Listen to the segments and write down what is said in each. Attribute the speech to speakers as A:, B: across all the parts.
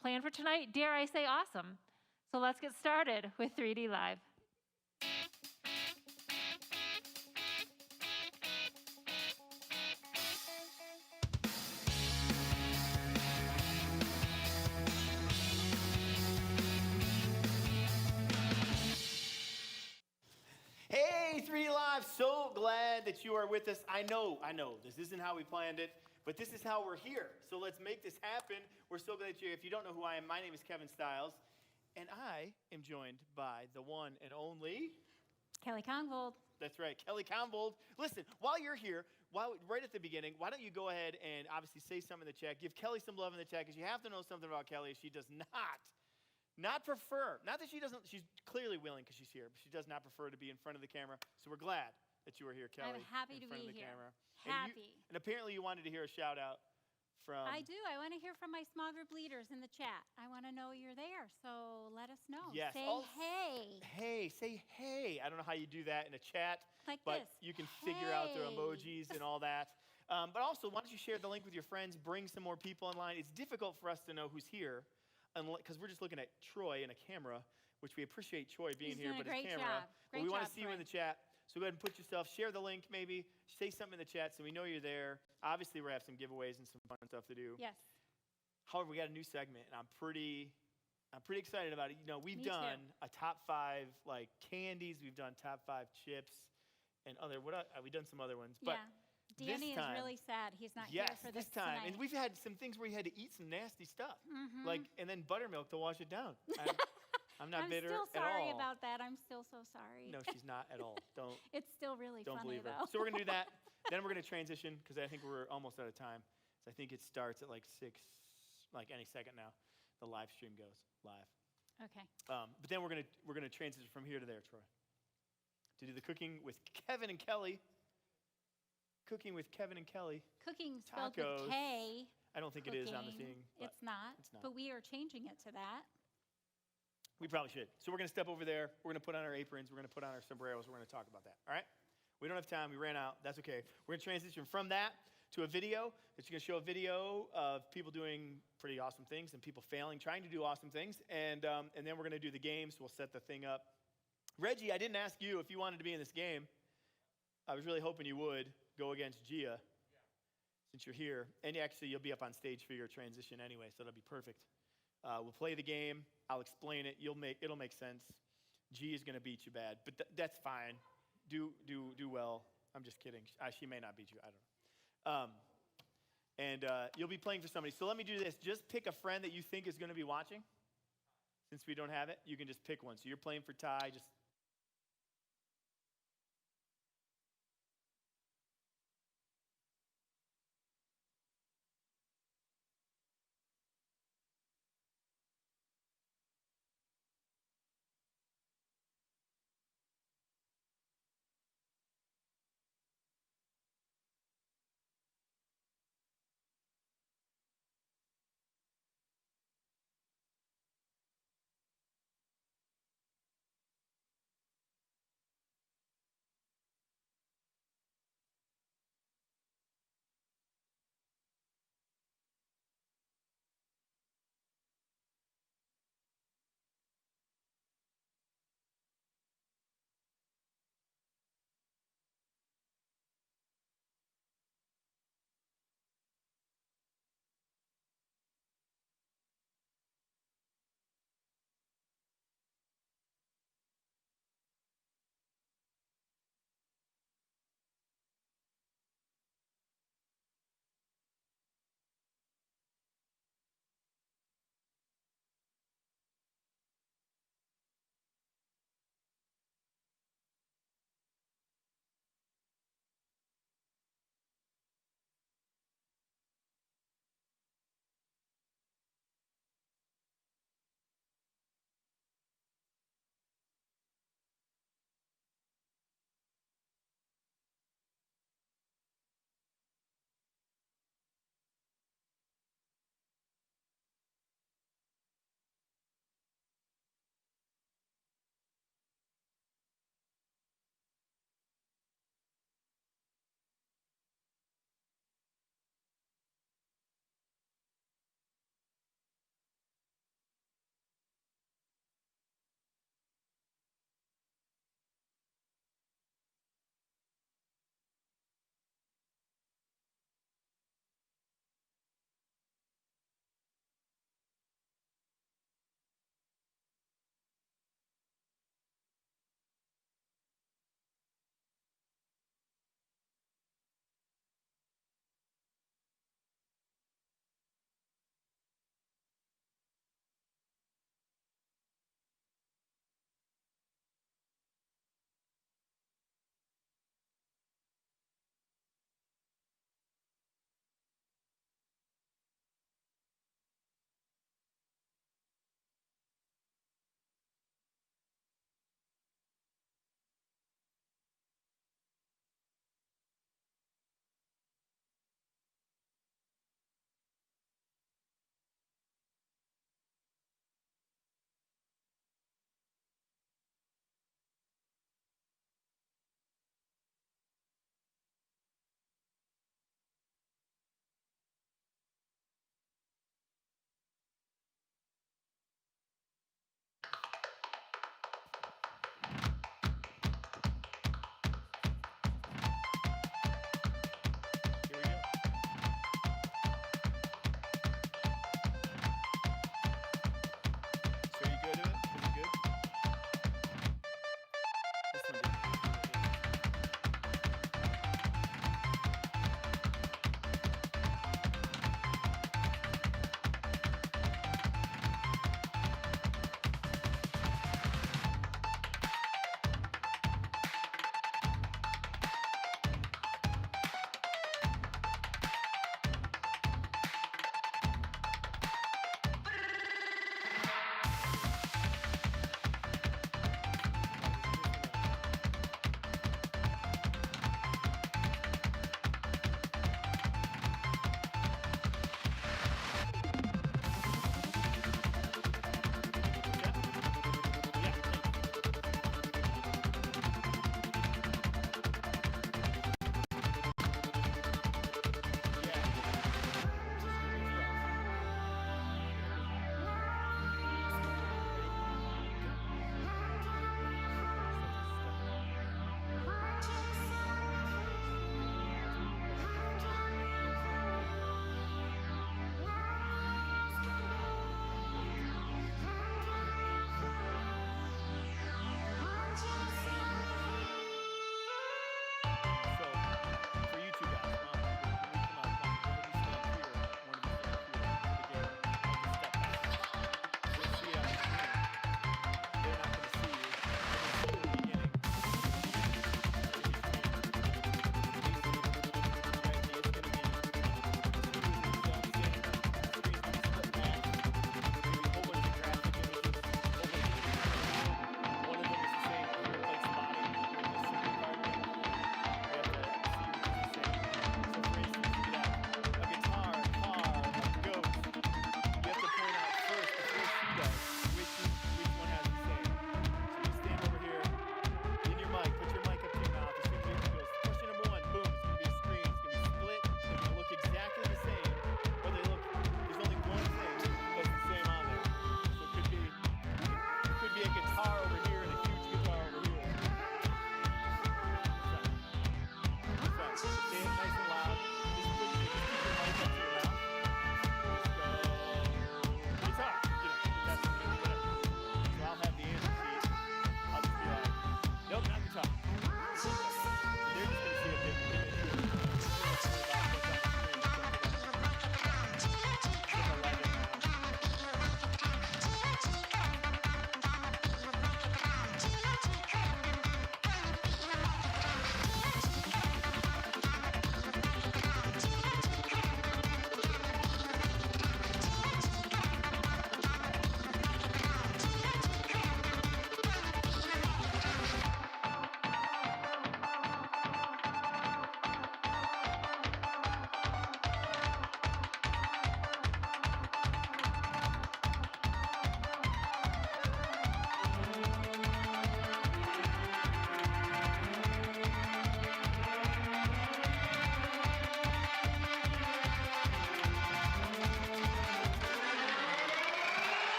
A: Plan for tonight, dare I say awesome. So let's get started with 3D Live.
B: Hey, 3D Live, so glad that you are with us. I know, this isn't how we planned it, but this is how we're here. So let's make this happen. We're so glad that you're here. If you don't know who I am, my name is Kevin Stiles, and I am joined by the one and only...
A: Kelly Congold.
B: That's right, Kelly Congold. Listen, while you're here, right at the beginning, why don't you go ahead and obviously say something in the chat. Give Kelly some love in the chat, because you have to know something about Kelly. She does not prefer, not that she doesn't, she's clearly willing because she's here, but she does not prefer to be in front of the camera. So we're glad that you are here, Kelly.
A: I'm happy to be here.
B: Camera.
A: Happy.
B: And apparently you wanted to hear a shout out from...
C: I do. I want to hear from my small group leaders in the chat. I want to know you're there, so let us know.
B: Yes.
C: Say hey.
B: Hey, say hey. I don't know how you do that in a chat.
C: Like
B: but
C: this.
B: You can figure out their emojis and all that. But also, why don't you share the link with your friends, bring some more people online. It's difficult for us to know who's here, because we're just looking at Troy in a camera, which we appreciate Troy being here, but his camera. But we want to see you in the chat. So go ahead and put yourself, share the link maybe, say something in the chat so we know you're there. Obviously, we're going to have some giveaways and some fun stuff to do.
C: Yes.
B: However, we got a new segment, and I'm pretty excited about it. You know, we've done a top 5 like candies, we've done top 5 chips, and we've done some other ones.
C: Yeah.
B: But
C: Danny is really sad he's not here for this
B: time.
C: tonight.
B: And we've had some things where he had to eat some nasty stuff, and then buttermilk to wash it down. I'm not bitter at all.
C: I'm still sorry about that. I'm still so sorry.
B: No, she's not at all. Don't.
C: It's still really
B: don't
C: funny,
B: believe her.
C: though.
B: So we're going to do that. Then we're going to transition, because I think we're almost out of time. So I think it starts at like 6, like any second now. The live stream goes live.
C: Okay.
B: But then we're going to transition from here to there, Troy, to do the cooking with Kevin and Kelly. Cooking with Kevin and Kelly.
C: Cooking spelled
B: Tacos.
C: with K.
B: I don't think it is on the thing.
C: It's not. But we are changing it to that.
B: We probably should. So we're going to step over there. We're going to put on our aprons. We're going to put on our sombreros. We're going to talk about that. All right? We don't have time. We ran out. That's okay. We're going to transition from that to a video. It's going to show a video of people doing pretty awesome things and people failing, trying to do awesome things. And then we're going to do the games. We'll set the thing up. Reggie, I didn't ask you if you wanted to be in this game. I was really hoping you would go against Gia, since you're here. And actually, you'll be up on stage for your transition anyway, so that'll be perfect. We'll play the game. I'll explain it. It'll make sense. G is going to beat you bad, but that's fine. Do well. I'm just kidding. She may not beat you. I don't know. And you'll be playing for somebody. So let me do this. Just pick a friend that you think is going to be watching. Since we don't have it, you can just pick one. So you're playing for Ty. Just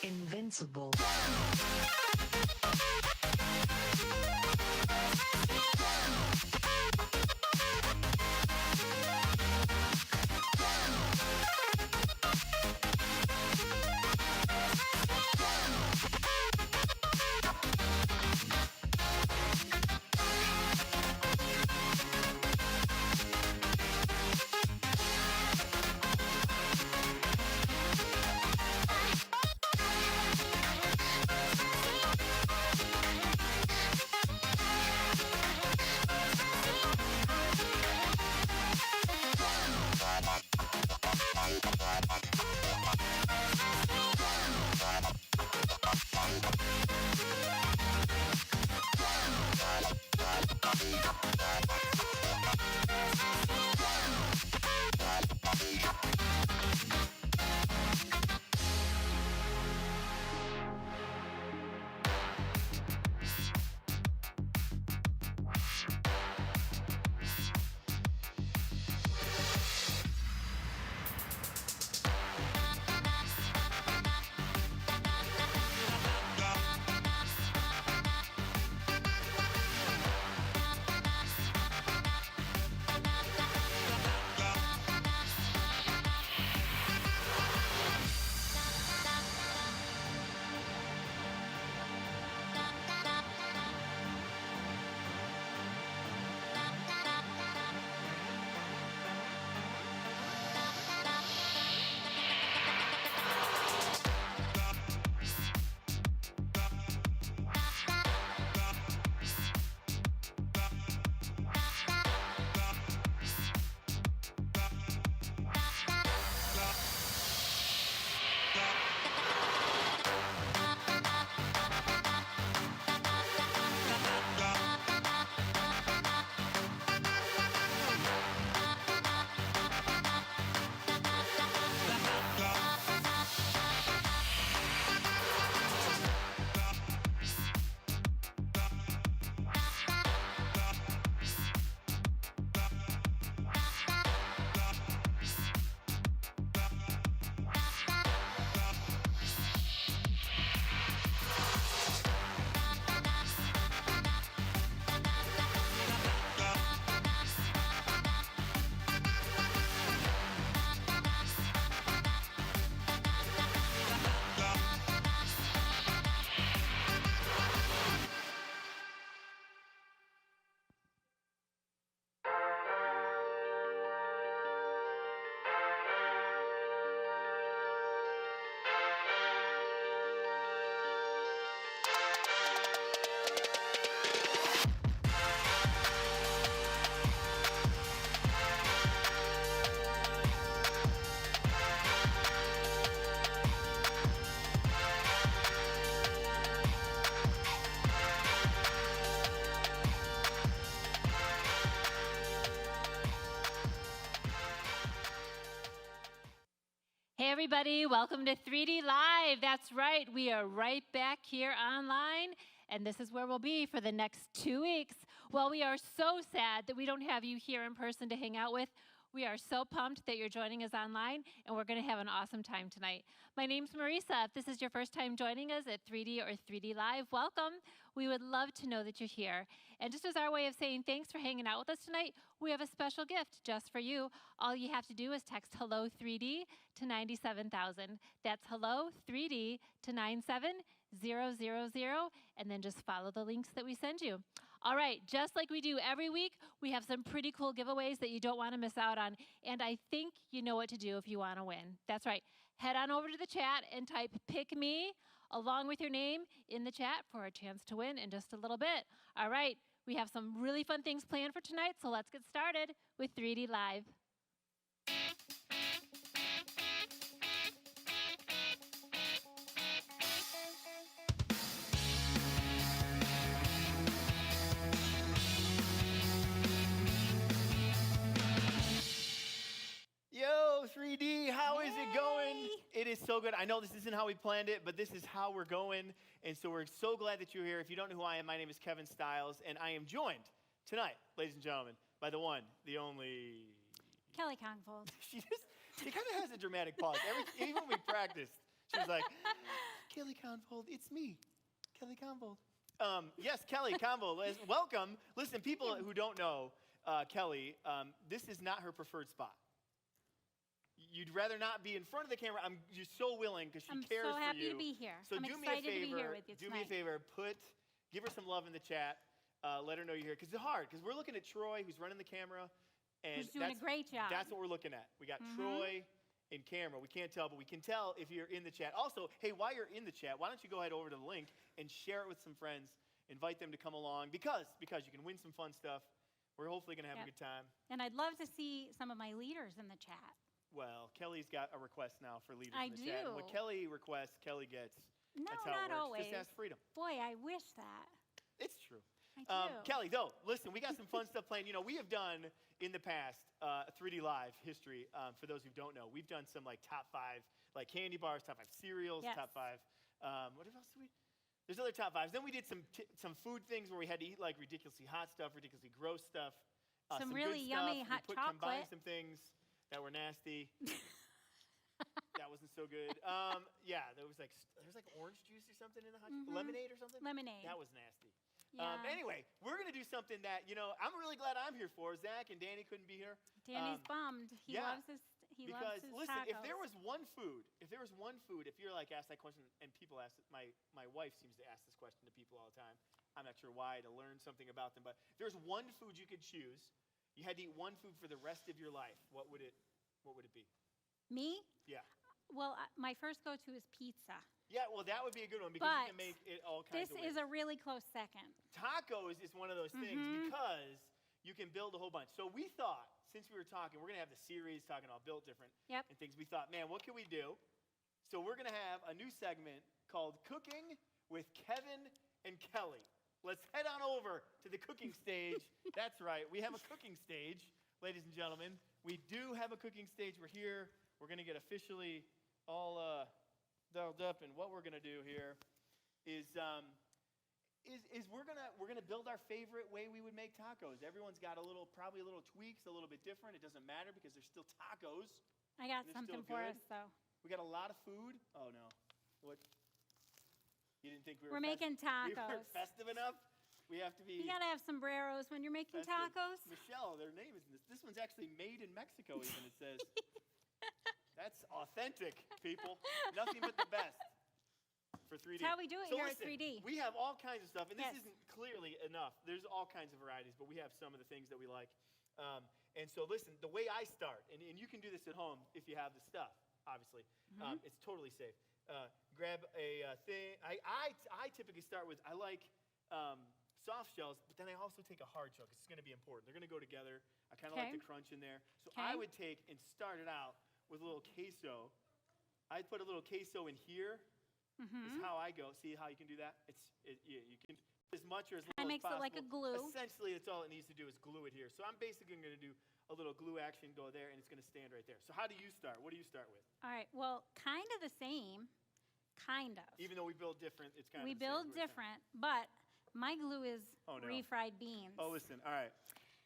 D: Invincible.
A: Hey, everybody, welcome to 3D Live. That's right, we are right back here online and this is where we'll be for the next 2 weeks. Well, we are so sad that we don't have you here in person to hang out with. We are so pumped that you're joining us online, and we're going to have an awesome time tonight. My name's Marisa. If this is your first time joining us at 3D or 3D Live, welcome. We would love to know that you're here. And just as our way of saying thanks for hanging out with us tonight, we have a special gift just for you. All you have to do is text hello 3D to 97000. That's hello 3D to 97000, and then just follow the links that we send you. All right, just like we do every week, we have some pretty cool giveaways that you don't want to miss out on, and I think you know what to do if you want to win. That's right. Head on over to the chat and type "pick me" along with your name in the chat for a chance to win in just a little bit. All right, we have some really fun things planned for tonight, so let's get started with 3D Live.
B: Yo, 3D, how is it going?
C: Hey.
B: It is so good. I know this isn't how we planned it, but this is how we're going. And so we're so glad that you're here. If you don't know who I am, my name is Kevin Stiles, and I am joined tonight, ladies and gentlemen, by the one, the only...
C: Kelly Kongfold.
B: She kind of has a dramatic pause. Even when we practiced, she was like, Kelly Kongfold, it's me, Kelly Kongfold. Yes, Kelly Kongfold, welcome. Listen, people who don't know Kelly, this is not her preferred spot. You'd rather not be in front of the camera. I'm just so willing because she cares for you.
C: I'm so happy to be here.
B: So
C: I'm
B: do me a
C: excited to be here
B: favor.
C: with you
B: Do me a favor. Give her some love in the chat. Let her know you're here because it's hard. Because we're looking at Troy, who's running the camera, and
C: Who's doing a great job.
B: That's what we're looking at. We got Troy in camera. We can't tell, but we can tell if you're in the chat. Also, hey, while you're in the chat, why don't you go ahead over to the link and share it with some friends. Invite them to come along because you can win some fun stuff. We're hopefully going to have a good time.
C: And I'd love to see some of my leaders in the chat.
B: Well, Kelly's got a request now for leaders
C: I
B: in the chat.
C: do.
B: What Kelly requests, Kelly gets.
C: No,
B: That's how
C: not
B: it works.
C: always.
B: Just ask freedom.
C: Boy, I wish that.
B: It's true.
C: I do.
B: Kelly, though, listen, we got some fun stuff planned. You know, we have done in the past 3D Live history. For those who don't know, we've done some like top 5 like candy bars, top 5 cereals,
C: Yes.
B: top 5. What else did we? There's other top 5s. Then we did some food things where we had to eat like ridiculously hot stuff, ridiculously gross stuff.
C: Some
B: good
C: really
B: stuff.
C: yummy hot
B: Combined
C: chocolate.
B: some things that were nasty. That wasn't so good. Yeah, there was like orange juice or something in the hot lemonade or something.
C: Lemonade.
B: That was nasty.
C: Yeah.
B: Anyway, we're gonna do something that I'm really glad I'm here for. Zach and Danny couldn't be here.
C: Danny's bummed. He
B: yeah,
C: loves his
B: because listen,
C: tacos.
B: if there was one food, if you're like asked that question, and people ask it, my wife seems to ask this question to people all the time. I'm not sure why, to learn something about them, but if there's one food you could choose, you had to eat one food for the rest of your life, what would it be?
C: Me?
B: Yeah.
C: Well, my first go-to is pizza.
B: Yeah, well, that would be a good one because you can make it all kinds
C: This
B: of ways.
C: is a really close second.
B: Tacos is one of those things because you can build a whole bunch. So we thought, since we were talking, we're going to have the series talking about built different and things. We thought, man, what can we do? So we're going to have a new segment called Cooking with Kevin and Kelly. Let's head on over to the cooking stage. That's right. We have a cooking stage, ladies and gentlemen. We do have a cooking stage. We're here. We're going to get officially all dialed up, and what we're going to do here is we're gonna build our favorite way we would make tacos. Everyone's got probably a little tweaks, a little bit different. It doesn't matter because they're still tacos.
C: I got
B: They're
C: something
B: still
C: for
B: good.
C: us, though.
B: We got a lot of food. Oh no, what? You didn't think we were?
C: We're making
B: We weren't
C: tacos.
B: festive enough. We have to be.
C: You gotta have sombreros when you're making
B: festive.
C: tacos.
B: Michelle, their name is in this. This one's actually made in Mexico. Even it says. That's authentic, people. Nothing but the best for 3D.
C: That's how we do it
B: So
C: here
B: listen,
C: at 3D.
B: We have all kinds of stuff, and this
C: Yes.
B: isn't clearly enough. There's all kinds of varieties, but we have some of the things that we like. And so listen, the way I start, and you can do this at home if you have the stuff, obviously. It's totally safe. Grab a thing. I typically start with, I like soft shells, but then I also take a hard shell because it's going to be important. They're going to go together. I kind of like the crunch in there. So I would take and start it out with a little queso. I'd put a little queso in here. Is how I go. See how you can do that? You can as much or as little as
C: makes it
B: possible.
C: like a glue.
B: Essentially, that's all it needs to do is glue it here. So I'm basically going to do a little glue action, go there, and it's going to stand right there. So how do you start? What do you start with?
C: All right. Well, kind of the same. Kind of.
B: Even though we build different, it's kind
C: We
B: of the same,
C: build
B: is what you're saying.
C: different, but My glue is
B: Oh, no.
C: refried beans.
B: Oh, listen. All right.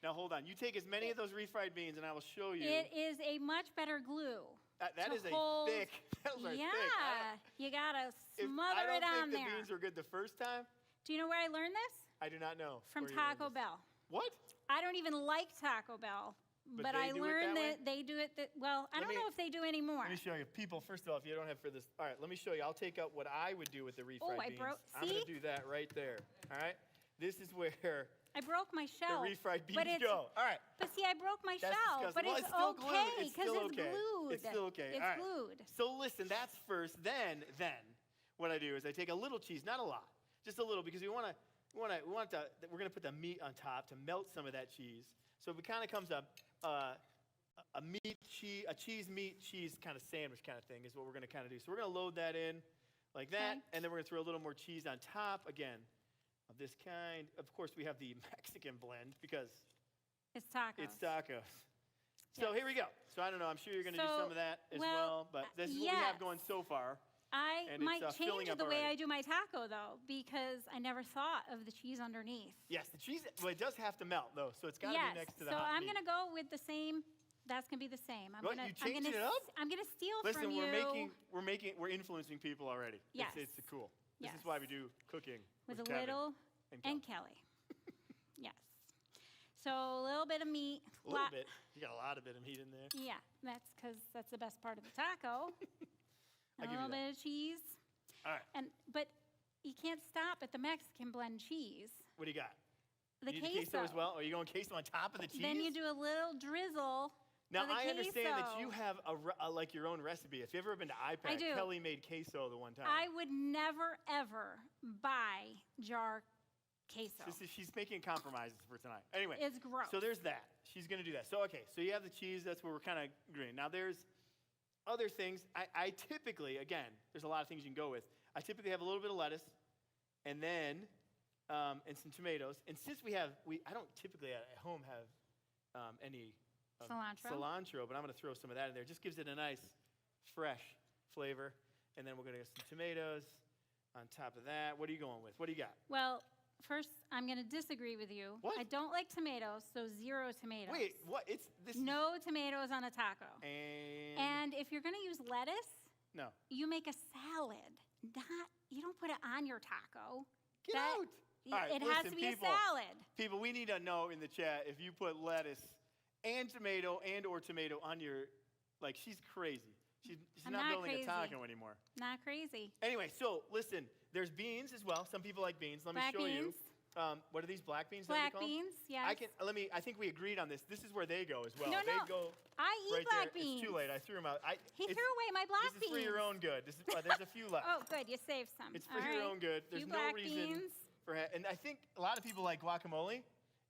B: Now, hold on. You take as many of those refried beans, and I will show you.
C: It is a much better glue.
B: That
C: to
B: is a
C: hold-
B: thick. Those are thick.
C: Yeah, you gotta smother
B: I
C: it
B: don't
C: on
B: think
C: there.
B: the beans were good the first time.
C: Do you know where I learned this?
B: I do not know.
C: From
B: where you learned
C: Taco
B: this.
C: Bell.
B: What?
C: I don't even like Taco Bell,
B: But
C: but
B: they
C: I
B: do it
C: learned
B: that way?
C: that they do it. Well, I
B: Let
C: don't
B: me-
C: know if they do anymore.
B: Let me show you. People, first of all, if you don't have for this. All right, let me show you. I'll take out what I would do with the refried
C: I
B: beans.
C: broke-
B: I'm going
C: see?
B: to do that right there. All right? This is where
C: I broke my
B: the
C: shell.
B: refried
C: but
B: beans
C: it's,
B: go. All right.
C: But see, I broke my
B: That's
C: shell.
B: disgusting.
C: But
B: Well,
C: it's
B: still glued.
C: okay
B: It's
C: because
B: still
C: it's
B: okay.
C: glued.
B: It's still okay.
C: It's
B: All right.
C: glued.
B: So listen, that's first. Then what I do is I take a little cheese, not a lot, just a little, because we're going to put the meat on top to melt some of that cheese. So it kind of comes up a cheese meat cheese kind of sandwich kind of thing is what we're going to kind of do. So we're going to load that in like that,
C: Okay.
B: and then we're going to throw a little more cheese on top again of this kind. Of course, we have the Mexican blend because
C: It's tacos.
B: it's tacos. So
C: Yes.
B: here we go. So I don't know. I'm sure you're going to do
C: So,
B: some of that as well, but this is what we have
C: yes.
B: going so far.
C: I
B: And it's,
C: might
B: filling
C: change
B: up
C: the way
B: already.
C: I do my taco though, because I never thought of the cheese underneath.
B: Yes, the cheese. Well, it does have to melt though, so it's got to
C: Yes.
B: be next to the
C: So
B: hot
C: I'm
B: meat.
C: gonna go with the same. That's gonna be the same.
B: What, you changing it up?
C: I'm gonna steal
B: Listen,
C: from you.
B: we're influencing people already.
C: Yes.
B: It's cool. This
C: Yes.
B: is why we do cooking
C: with a
B: Kevin
C: little
B: and Kelly.
C: and Kelly. Yes. So a little bit of meat.
B: A little bit. You got a lot of bit of meat in there.
C: Yeah, that's because that's the best part of the taco.
B: I'll
C: And
B: give
C: a
B: you
C: little
B: that.
C: bit of cheese.
B: All right.
C: But you can't stop at the Mexican blend cheese.
B: What do you got?
C: The
B: you need the queso as well? Are you going queso on top of the cheese?
C: Then you do a little drizzle.
B: Now
C: of the
B: I understand that you
C: queso.
B: have like your own recipe. If you've ever been to iPad,
C: do.
B: Kelly made queso the one time.
C: I would never ever buy jar queso.
B: She's making compromises for tonight. Anyway,
C: It's gross.
B: so there's that. She's going to do that. So, okay, so you have the cheese. That's where we're kind of agreeing. Now, there's other things. I typically, again, there's a lot of things you can go with. I typically have a little bit of lettuce and then and some tomatoes. And since I don't typically at home have any cilantro, but I'm going to throw some of that in there. It just gives it a nice, fresh flavor. And then we're going to get some tomatoes on top of that. What are you going with? What do you got?
C: Well, first, I'm going to disagree with you.
B: What?
C: I don't like tomatoes, so 0 tomatoes.
B: Wait, what? It's this.
C: No tomatoes on a taco.
B: And
C: And if you're going to use lettuce,
B: no.
C: you make a salad. You don't put it on your taco.
B: Get
C: That-
B: out. All right,
C: It has
B: listen,
C: to be
B: people,
C: a salad.
B: People, we need to know in the chat if you put lettuce and or tomato on your, like, she's crazy. She's
C: I'm
B: not
C: not
B: building
C: crazy.
B: a taco anymore.
C: Not crazy.
B: Anyway, so listen, there's beans as well. Some people like beans. Let
C: Black
B: me show
C: beans.
B: you. What are these, black beans?
C: Black
B: that we call them?
C: beans, yes.
B: I think we agreed on this. This is where they go as well.
C: No,
B: they
C: no.
B: go
C: I eat
B: right
C: black
B: there.
C: beans.
B: It's too late. I threw them out.
C: He
B: it's-
C: threw away my black
B: This is
C: beans.
B: for your own good. This is, there's a few left.
C: Oh, good. You saved some.
B: It's for
C: All
B: your
C: right.
B: own good. There's
C: Few
B: no
C: black
B: reason
C: beans.
B: and I think a lot of people like guacamole.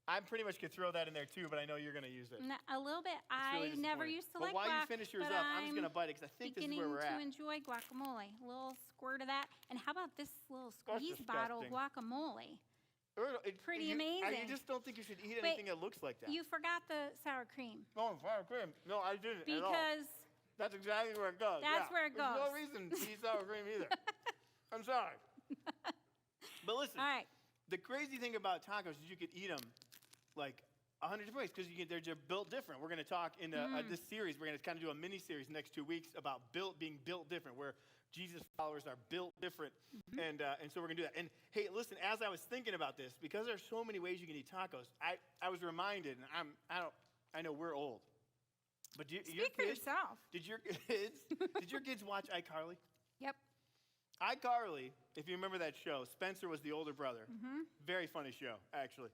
B: I pretty much could throw that in there too, but I know you're going to use it.
C: A little bit.
B: It's really
C: I never
B: disappointing.
C: used to
B: But
C: like
B: while
C: guac,
B: you finish yours
C: but
B: up, I'm just going to bite it because I think this is
C: beginning
B: where we're
C: to
B: at.
C: enjoy guacamole. A little squirt of that. And how about this little
B: That's
C: squeeze bottle
B: disgusting.
C: guacamole? Pretty
B: You
C: amazing.
B: just don't think you should eat
C: But
B: anything that looks like that.
C: You forgot the sour cream.
B: No, sour cream. No, I didn't at all.
C: Because
B: That's exactly where it goes.
C: That's where it
B: There's no
C: goes.
B: reason to eat sour cream either. I'm sorry. But listen,
C: all right.
B: the crazy thing about tacos is you could eat them like 100 different ways because they're just built different. We're going to talk in this series. We're going to kind of do a mini series next 2 weeks about being built different, where Jesus followers are built different, and so we're going to do that. And hey, listen, as I was thinking about this, because there's so many ways you can eat tacos, I was reminded, and I know we're old, but your
C: Speak for
B: kids,
C: yourself.
B: did your kids watch iCarly?
C: Yep.
B: iCarly, if you remember that show, Spencer was the older brother. Very funny show, actually.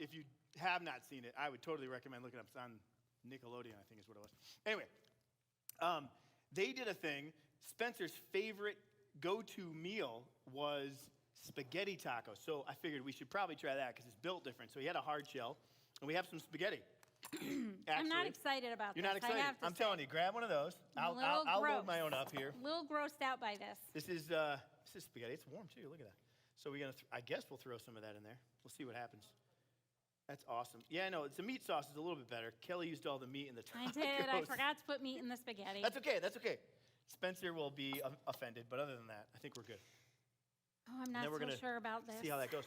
B: If you have not seen it, I would totally recommend looking it up. It's on Nickelodeon, I think is what it was. Anyway, they did a thing. Spencer's favorite go-to meal was spaghetti tacos. So I figured we should probably try that because it's built different. So he had a hard shell, and we have some spaghetti.
C: I'm not excited about
B: You're
C: this.
B: not excited?
C: I have to
B: I'm
C: say.
B: telling you, grab one of those.
C: I'm a
B: I'll
C: little
B: load
C: gross.
B: my own up here.
C: A little grossed out by this.
B: This is spaghetti. It's warm too. Look at that. So we're gonna. I guess we'll throw some of that in there. We'll see what happens. That's awesome. Yeah, no, the meat sauce is a little bit better. Kelly used all the meat in the
C: I
B: tacos.
C: did. I forgot to put meat in the spaghetti.
B: That's okay. That's okay. Spencer will be offended, but other than that, I think we're good.
C: Oh, I'm
B: then
C: not
B: we're
C: so
B: gonna
C: sure about this.
B: See how that goes.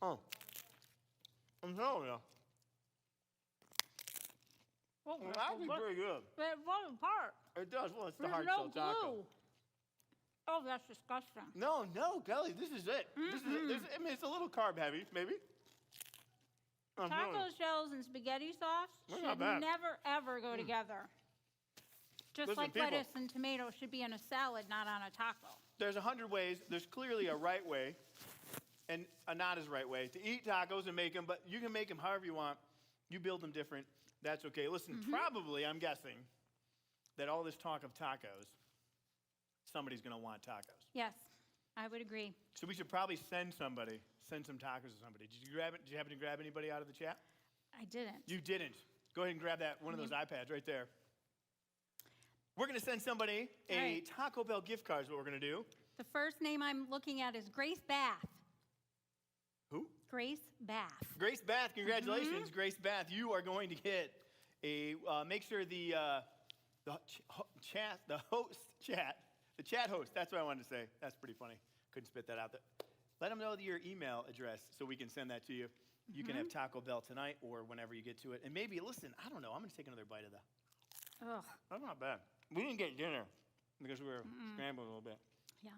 B: Oh, I'm telling you.
C: Oh,
B: It's actually pretty good.
C: It falls apart.
B: It does. Well, it's the
C: There's
B: hard
C: no
B: shell taco.
C: glue. Oh, that's disgusting.
B: No, Kelly, this is it. I mean, it's a little carb heavy, maybe. I'm telling
C: Taco
B: you.
C: shells and spaghetti sauce
B: They're
C: should
B: not bad.
C: never, ever go together. Just
B: Listen,
C: like
B: people-
C: lettuce and tomato should be in a salad, not on a taco.
B: There's 100 ways. There's clearly a right way and a not as right way to eat tacos and make them, but you can make them however you want. You build them different. That's okay. Listen, probably, I'm guessing, that all this talk of tacos, somebody's going to want tacos.
C: Yes, I would agree.
B: So we should probably send some tacos to somebody. Did you happen to grab anybody out of the chat?
C: I didn't.
B: You didn't. Go ahead and grab one of those iPads right there. We're going to send somebody a
C: right.
B: Taco Bell gift card is what we're going to do.
C: The first name I'm looking at is Grace Bath.
B: Who?
C: Grace Bath.
B: Grace Bath, congratulations, Grace Bath. You are going to get a, make sure the chat host, that's what I wanted to say. That's pretty funny. Couldn't spit that out there. Let them know your email address so we can send that to you. You can have Taco Bell tonight or whenever you get to it. And maybe, listen, I don't know, I'm going to take another bite of that.
C: Ugh.
B: That's not bad. We didn't get dinner because we were scrambling a little bit.
C: Yeah.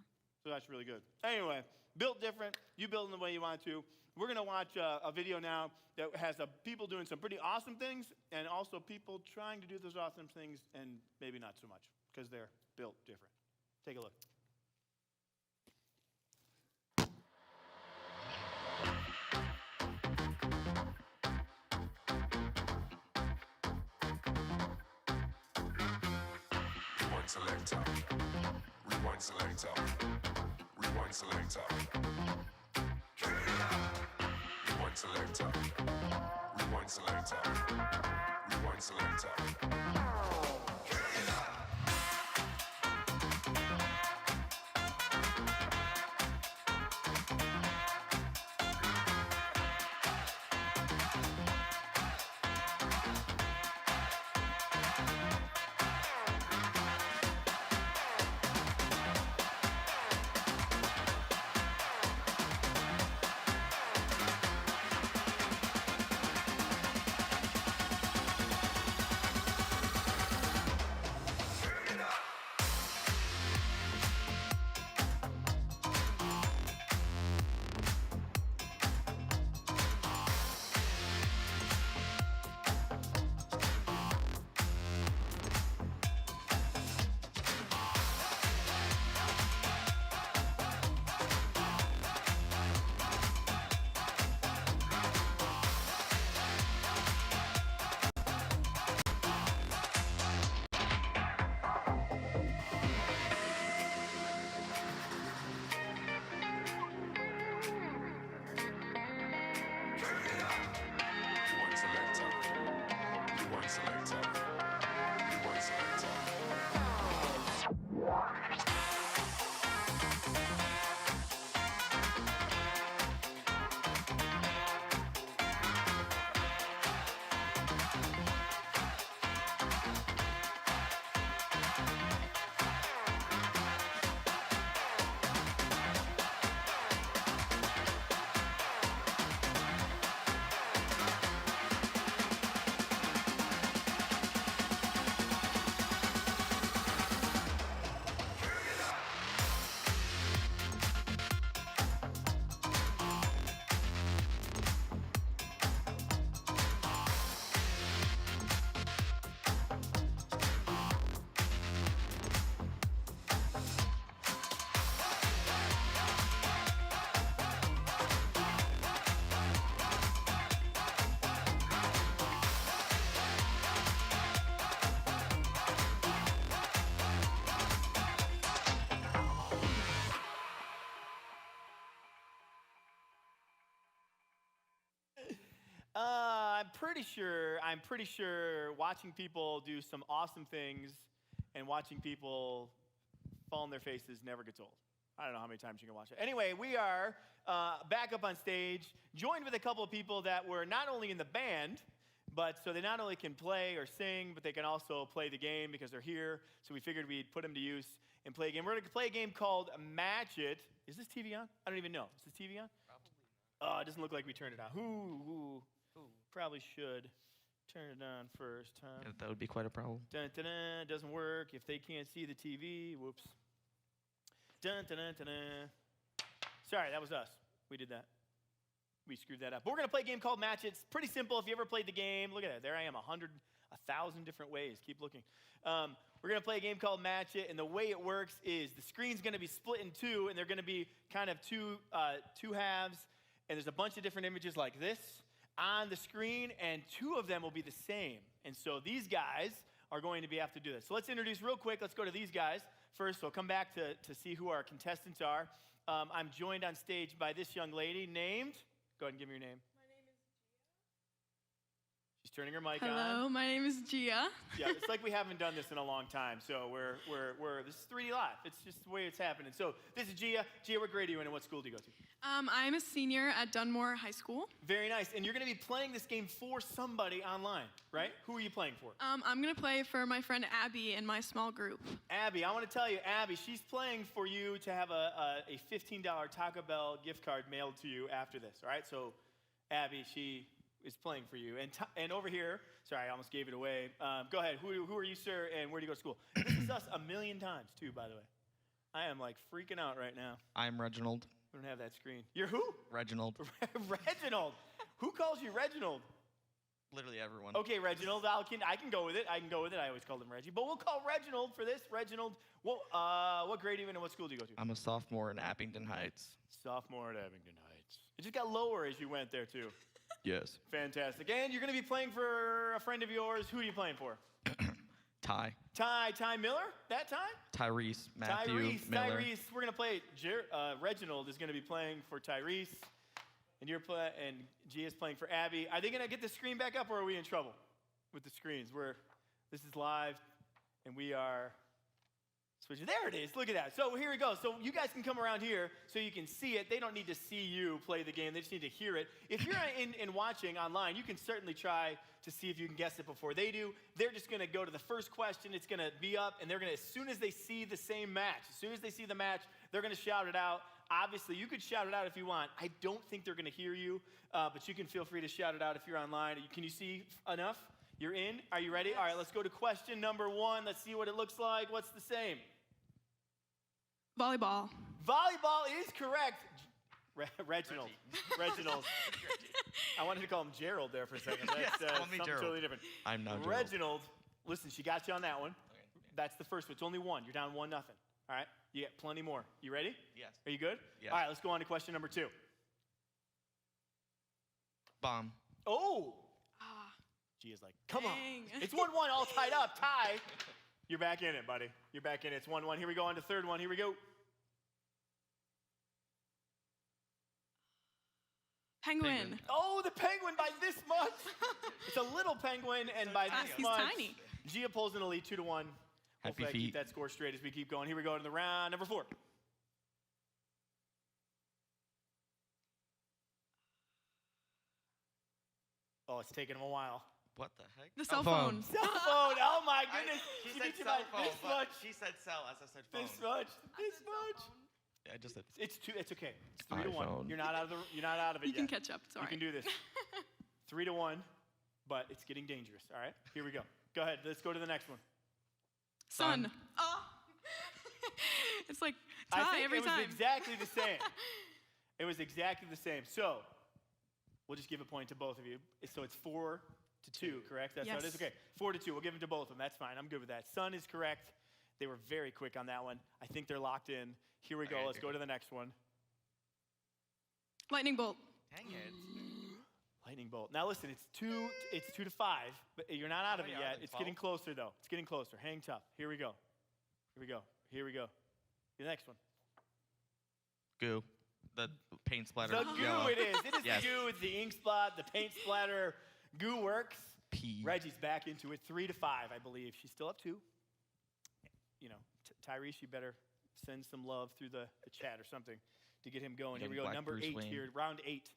B: So that's really good. Anyway, built different. You build them the way you want to. We're going to watch a video now that has people doing some pretty awesome things and also people trying to do those awesome things and maybe not so much because they're built different. Take a look.
D: Rewind selector. Rewind selector. Rewind selector. Rewind selector. Rewind selector. Rewind selector. Rewind selector. Rewind selector. Rewind selector.
B: I'm pretty sure watching people do some awesome things and watching people fall on their faces never gets old. I don't know how many times you can watch it. Anyway, we are back up on stage, joined with a couple of people that were not only in the band, but so they not only can play or sing, but they can also play the game because they're here. So we figured we'd put them to use and play a game. We're going to play a game called Match It. Is this TV on? I don't even know. Is this TV on? Oh, it doesn't look like we turned it on. Who probably should turn it on first, huh?
E: Yeah, that would be quite a problem.
B: Dun, dun, dun, doesn't work if they can't see the TV. Whoops. Dun, dun, dun, dun, dun. Sorry, that was us. We did that. We screwed that up. But we're going to play a game called Match It. It's pretty simple. If you ever played the game, look at that. There I am, 1,000 different ways. Keep looking. We're going to play a game called Match It, and the way it works is the screen's going to be split in two, and they're going to be kind of two halves, and there's a bunch of different images like this on the screen, and two of them will be the same. And so these guys are going to have to do this. So let's introduce real quick. Let's go to these guys first. So I'll come back to see who our contestants are. I'm joined on stage by this young lady named, go ahead and give me your name. She's turning her mic on.
F: Hello, my name is Gia.
B: Yeah, it's like we haven't done this in a long time. So this is 3D Live. It's just the way it's happening. So this is Gia. Gia, what grade are you in and what school do you go to?
F: I'm a senior at Dunmore High School.
B: Very nice. And you're going to be playing this game for somebody online, right? Who are you playing for?
F: I'm going to play for my friend Abby in my small group.
B: Abby, I want to tell you, Abby, she's playing for you to have a $15 Taco Bell gift card mailed to you after this, all right? So, Abby, she is playing for you. And over here, sorry, I almost gave it away. Go ahead. Who are you, sir, and where do you go to school? This is us a million times, too, by the way. I am, like, freaking out right now.
E: I'm Reginald.
B: We don't have that screen. You're who?
E: Reginald.
B: Reginald. Who calls you Reginald?
E: Literally everyone.
B: Okay, Reginald, I can go with it. I always called him Reggie. But we'll call Reginald for this. Reginald, what grade are you in and what school do you go to?
E: I'm a sophomore in Abington Heights.
B: Sophomore at Abington Heights. It just got lower as you went there, too.
E: Yes.
B: Fantastic. And you're going to be playing for a friend of yours. Who are you playing for?
E: Ty.
B: Ty Miller? That Ty?
E: Tyrese. Matthew Miller.
B: Tyrese. We're going to play. Reginald is going to be playing for Tyrese. And and Gia's playing for Abby. Are they going to get the screen back up, or are we in trouble with the screens? This is live, and we are switching. There it is. Look at that. So here we go. So you guys can come around here so you can see it. They don't need to see you play the game. They just need to hear it. If you're in watching online, you can certainly try to see if you can guess it before they do. They're just going to go to the first question. It's going to be up, and they're going to, as soon as they see the same match, as soon as they see the match, they're going to shout it out. Obviously, you could shout it out if you want. I don't think they're going to hear you, but you can feel free to shout it out if you're online. Can you see enough? You're in? Are you ready? Yes. All right, let's go to question number 1. Let's see what it looks like. What's the same?
F: Volleyball.
B: Volleyball is correct. Reginald. Reginald. I wanted to call him Gerald there for a second. That's
E: call me
B: something
E: Gerald.
B: totally different.
E: I'm not Gerald.
B: Reginald, listen, she got you on that one.
E: Okay, yeah.
B: That's the first one. It's only 1. You're down 1-0. All right? You got plenty more. You ready?
E: Yes.
B: Are you good?
E: Yes.
B: All right, let's go on to question number 2.
E: Bomb.
B: Oh!
F: Ah,
B: Gia's like, come on.
F: dang.
B: It's 1-1, all tied up. Tie. You're back in it, buddy. You're back in it. It's 1-1. Here we go on to third one. Here we go.
F: Penguin.
B: Oh, the penguin by this much. It's a little penguin, and by this
F: He's
B: much,
F: tiny.
B: Gia pulls in the lead 2-1. Hopefully I keep
E: feet.
B: that score straight as we keep going. Here we go to the round number 4. Oh, it's taking him a while.
E: What the heck?
F: The cell phone.
B: Cell phone. Oh my goodness.
E: She
B: She
E: said
B: beat you
E: cell
B: by
E: phone,
B: this
E: but
B: much.
E: she said cell as I said phone.
B: This much. This much.
E: Yeah, I just said.
B: It's okay. It's 3-1.
E: iPhone.
B: You're not out of it
F: You
B: yet.
F: can catch up. It's all
B: You
F: right.
B: can do this. 3-1, but it's getting dangerous. All right, here we go. Go ahead. Let's go to the next one.
F: Sun. Oh. It's like
B: I
F: tie
B: think
F: every
B: it was
F: time.
B: exactly the same. It was exactly the same. So we'll just give a point to both of you. So it's 4-2, correct? That's how it is.
F: Yes.
B: Okay, 4-2. We'll give it to both of them. That's fine. I'm good with that. Sun is correct. They were very quick on that one. I think they're locked in. Here we go.
E: Okay,
B: Let's go to the next one.
F: Lightning bolt.
E: Dang it.
B: Lightning bolt. Now listen, it's 2-5, but you're not out of it
E: How many are
B: yet.
E: there,
B: It's
E: 12?
B: getting closer though. It's getting closer. Hang tough. Here we go. Here we go. Here we go. The next one.
E: Goo. The paint splatter.
B: The goo
E: yellow.
B: it is. It is
E: Yes.
B: the goo. It's the ink spot, the paint splatter. Goo works.
E: P.
B: Reggie's back into it. 3-5, I believe. She's still up 2. You know, Tyrese, you better send some love through the chat or something to get him going. Here we go.
E: Black
B: Number
E: Bruce
B: 8
E: Wayne.
B: here. Round 8.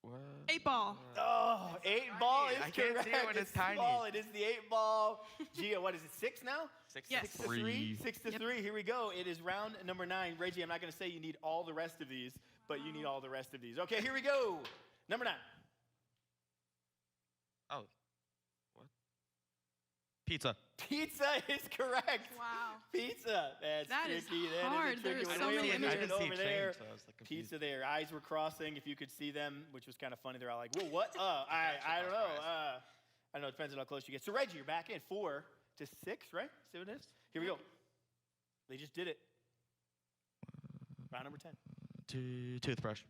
E: What?
F: 8 ball.
B: Oh, 8 ball is
E: I can't
B: correct.
E: see it when it's tiny.
B: Small. It is the 8 ball. Gia, what is it, 6 now?
F: Yes.
B: 6 to 3. 6 to
F: Yep.
B: 3. Here we go. It is round number 9. Reggie, I'm not going to say you need all the rest of these, but you need all the rest of these. Okay, here we go. Number 9.
E: Oh. What? Pizza.
B: Pizza is correct.
F: Wow.
B: Pizza. That's
F: That is
B: tricky. That
F: hard.
B: a
F: There
B: tricky
F: are
B: one.
F: so
B: Wait,
F: many
B: wait,
F: images.
B: wait,
E: I didn't see
B: over
E: it
B: there.
E: change, so I was like confused.
B: Pizza there. Eyes were crossing. If you could see them, which was kind of funny. They're all like, whoa, what? I don't know. I don't know. It depends on how close you get. So, Reggie, you're back in 4 to 6, right? See what it is? Here we go. They just did it. Round number 10.
E: Toothbrush.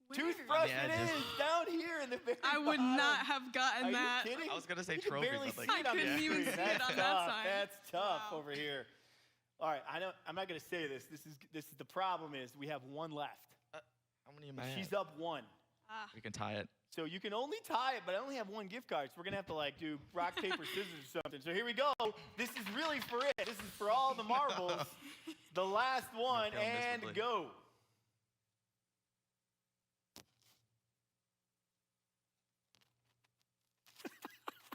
F: Where?
B: Toothbrush
E: Yeah,
B: it
E: just-
B: is. Down here in the very
F: I would
B: bottom.
F: not have gotten
B: Are
F: that.
B: you kidding?
E: I was gonna say
B: You can
E: trophy,
B: barely
E: but like-
B: see it
F: I
B: on the
F: couldn't even
B: screen.
F: see it
B: That's
F: on that
B: tough.
F: side.
B: That's tough
F: Wow.
B: over here. All right, I'm not going to say this. This is the problem is we have one left.
E: How many am I
B: She's
E: at?
B: up 1.
E: We can tie it.
B: So you can only tie it, but I only have 1 gift card. So we're going to have to like do rock, paper, scissors or something. So here we go. This is really for it. This is for all the marbles. The last one,
E: fail
B: and
E: miserably.
B: go.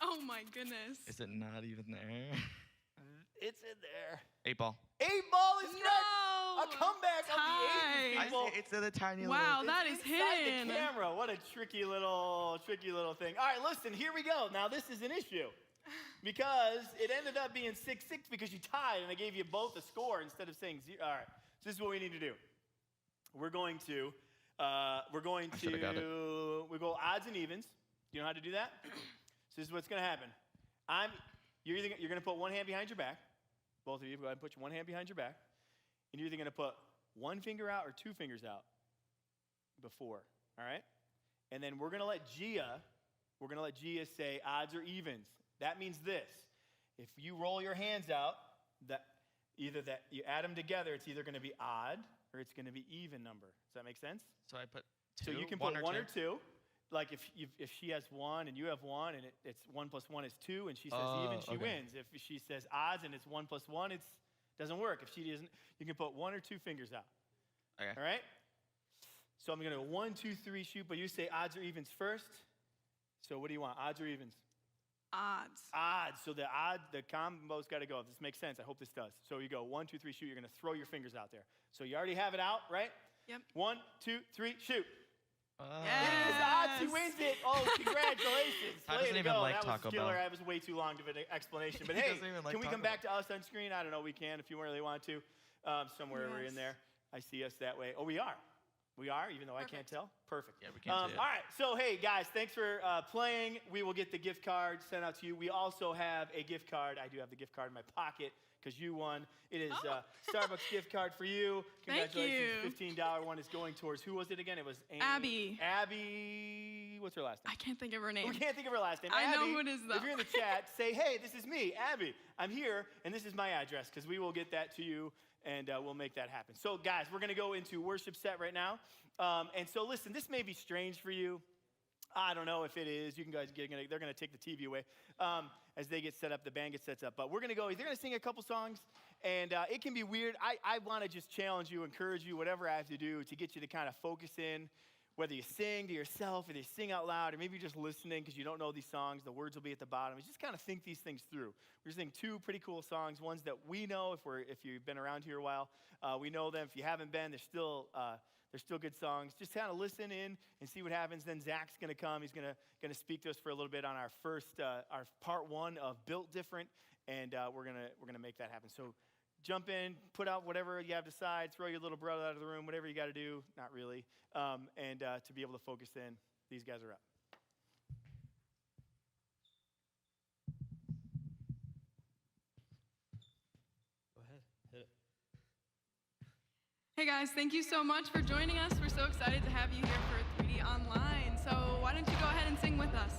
F: Oh my goodness.
E: Is it not even there?
B: It's in there.
E: 8 ball.
B: 8 ball is correct.
F: No.
B: A comeback of the
F: Tie.
B: Asian
E: I
B: people.
E: see it's in a tiny
F: Wow,
E: little.
F: that
B: It's
F: is
B: inside
F: hidden.
B: the camera. What a tricky little thing. All right, listen, here we go. Now this is an issue because it ended up being 6-6 because you tied and I gave you both a score instead of saying 0. All right, so this is what we need to do. We're going to
E: should've got it.
B: we go odds and evens. You know how to do that? So this is what's going to happen. You're going to put one hand behind your back. Both of you, go ahead and put one hand behind your back. And you're either going to put one finger out or 2 fingers out before, all right? And then we're going to let Gia say odds or evens. That means this. If you roll your hands out, that you add them together, it's either going to be odd or it's going to be even number. Does that make sense?
E: So I put 2.
B: So you can
E: one
B: put
E: or
B: 1
E: two.
B: or 2. Like if she has 1 and you have 1 and it's 1 plus 1 is 2 and she says even, she
E: okay.
B: wins. If she says odds and it's 1 plus 1, it doesn't work. If she doesn't, you can put 1 or 2 fingers out.
E: Okay.
B: All right? So I'm going to go 1, 2, 3, shoot, but you say odds or evens first. So what do you want, odds or evens?
F: Odds.
B: Odds. So the combo's got to go. If this makes sense, I hope this does. So you go 1, 2, 3, shoot. You're going to throw your fingers out there. So you already have it out, right?
F: Yep.
B: 1, 2, 3, shoot.
F: Yes.
B: It is odds. He wins it. Oh, congratulations.
E: Ty
B: Way
E: doesn't
B: to
E: even
B: go.
E: like
B: That was
E: Taco
B: killer.
E: Bell.
B: That was way too long of an explanation. But
E: He
B: hey,
E: doesn't even like
B: can we
E: Taco
B: come back to us on screen? I don't know. We can if you really want to. Somewhere we're in
F: Yes.
B: there. I see us that way. Oh, we are. We are, even though I can't
F: Perfect.
B: tell. Perfect.
E: Yeah, we can't see it.
B: All right. So, hey, guys, thanks for playing. We will get the gift card sent out to you. We also have a gift card. I do have the gift card in my pocket because you won. It is Starbucks gift card for you.
F: Thank
B: Congratulations.
F: you.
B: $15 one is going towards, who was it again? It was Amy.
F: Abby.
B: Abby, what's her last name?
F: I can't think of her name.
B: We can't think of her last name.
F: I know
B: Abby,
F: who it is, though.
B: If you're in the chat, say, hey, this is me, Abby. I'm here, and this is my address, because we will get that to you, and we'll make that happen. So, guys, we're going to go into worship set right now. And so, listen, this may be strange for you. I don't know if it is. You can guys they're going to take the TV away as they get set up, the band gets set up. But we're going to go, they're going to sing a couple songs, and it can be weird. I want to just challenge you, encourage you, whatever I have to do to get you to kind of focus in, whether you sing to yourself or you sing out loud, or maybe you're just listening because you don't know these songs. The words will be at the bottom. Just kind of think these things through. We're going to sing 2 pretty cool songs, ones that we know if you've been around here a while. We know them. If you haven't been, they're still good songs. Just kind of listen in and see what happens. Then Zach's going to come. He's going to speak to us for a little bit on our our part 1 of Built Different, and we're gonna make that happen. So jump in, put out whatever you have to decide, throw your little brother out of the room, whatever you got to do. Not really, and to be able to focus in. These guys are up.
G: Go ahead, hit it.
F: Hey guys, thank you so much for joining us. We're so excited to have you here for 3D Online. So why don't you go ahead and sing with us?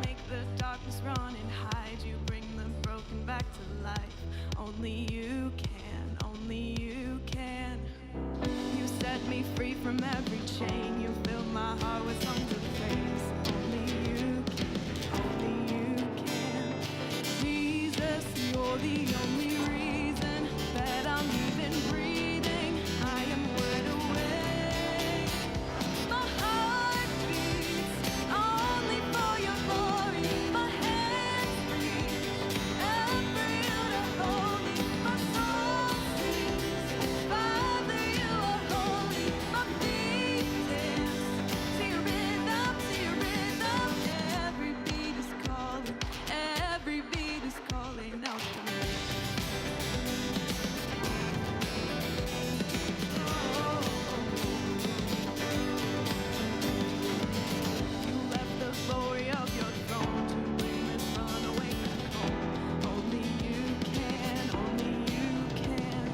F: Make the darkness run and hide. You bring the broken back to life. Only you can, only only you can. You set me free from every chain. You fill my heart with songs of praise. Only you can, only you can. Jesus, you're the only reason that I'm even breathing. I am wide awake. My heart beats only for your glory. My hands reach out for you to hold me. My soul sings, Father, you are holy. My feet dance to your rhythm, to your rhythm. Every beat is calling, every beat is calling out to me. You left the glory of your throne to bring us run away from home. Only you can, only you can.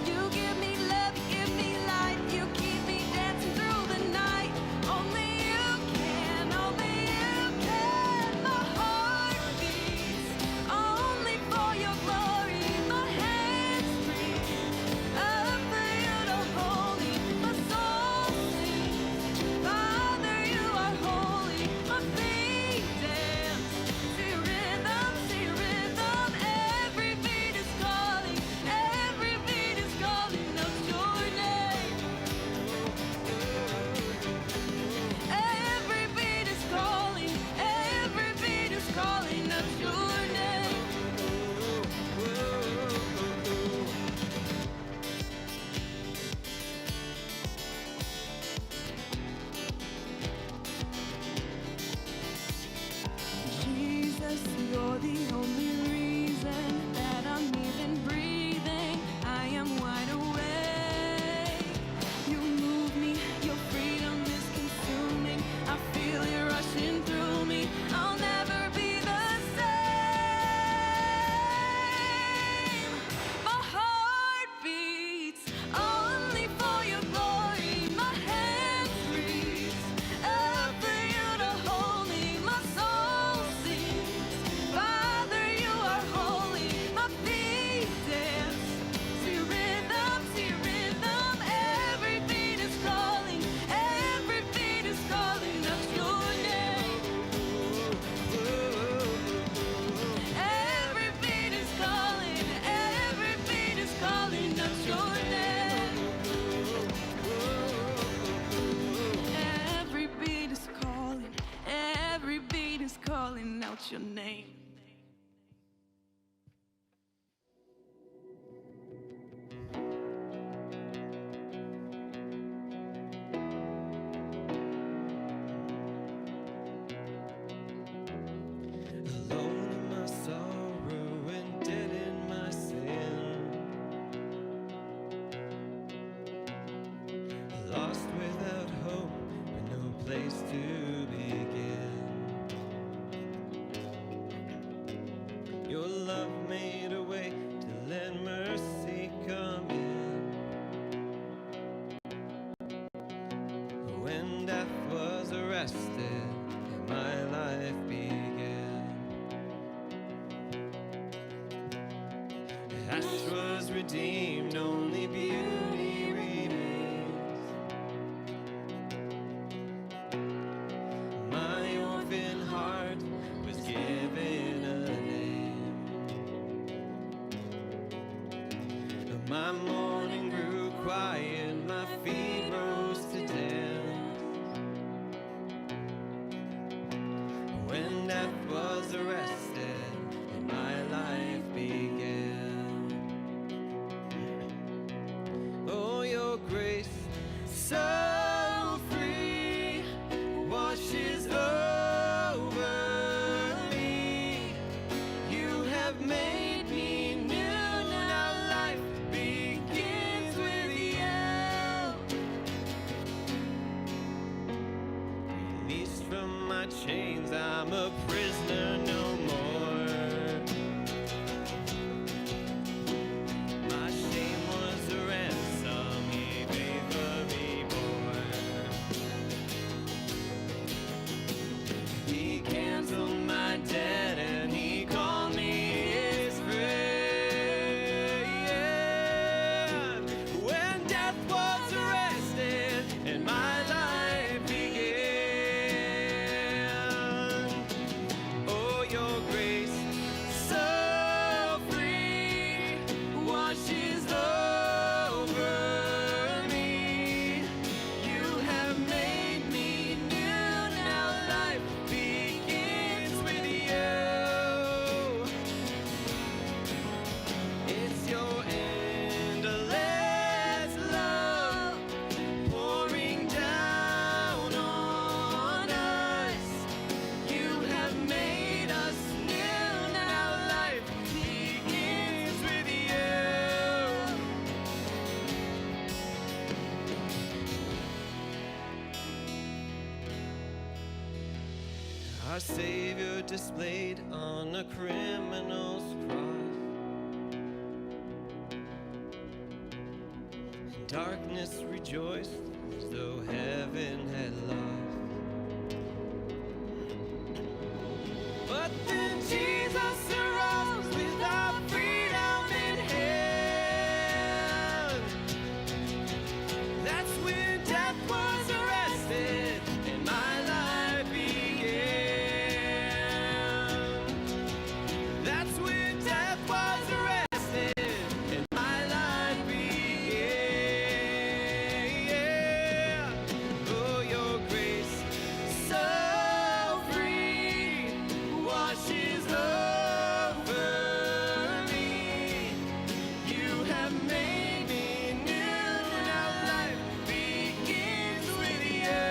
F: You give me love, you give me life, you keep me dancing through the night. Only you can, only you can. My heart beats only for your glory. My hands reach up for you to hold me. My soul sings, Father, you are holy. My feet dance to your rhythm, to your rhythm. Every beat is calling, every beat is calling out your name. Every beat is calling, every beat is calling out your name. Jesus, you're the only reason that I'm even breathing. I am wide awake. You move me, your freedom is consuming. I feel it rushing through me. I'll never be the same. My heart beats only for your glory. My hands reach up for you to hold me. My soul sings, Father, you are holy. My feet dance to your rhythm, to your rhythm. Every beat is calling, every beat is calling out your name. Every beat is calling, every beat is calling out your name. Every beat is calling, every beat is calling out your name.
G: Alone in my sorrow and dead in my sin. Lost without hope and no place to begin. Your love made a way to let mercy come in. When death was arrested and my life began. Ash was redeemed, only beauty remains. My orphan heart was given a name. My morning grew quiet, my feet rose to dance. When death was arrested and my life began. Oh, your grace, so free, washes over me. You have made me new. Now life begins with you. our Savior displayed on a criminal's cross. And darkness rejoiced as though heaven had lost. But then Jesus arose with our freedom in hand. That's when death was arrested and my life began. That's when death was arrested and my life began. Oh, your grace so free washes over me. You have made me new. Now life begins with you.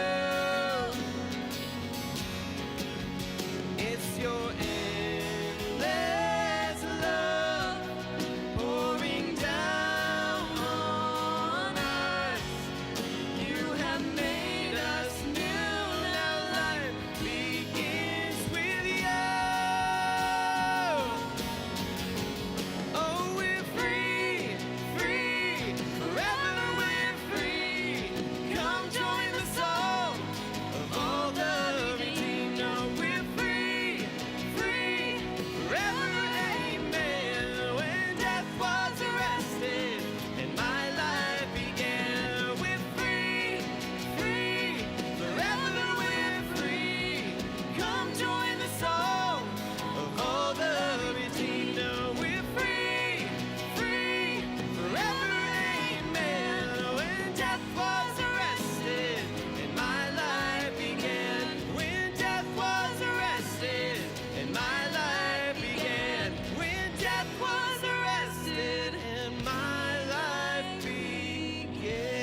G: It's your endless love pouring down on us. You have made us new. Now life begins with you. Oh, we're free, free, forever we're free. Come join the song of all the redeemed. No, we're free, free, forever, amen. When death was arrested and my life began, we're free, free, forever we're free. Come join the song of all the redeemed. No, we're free, free, forever, amen. When death was arrested and my life began. When death was arrested and my life began. When death was arrested and my life began.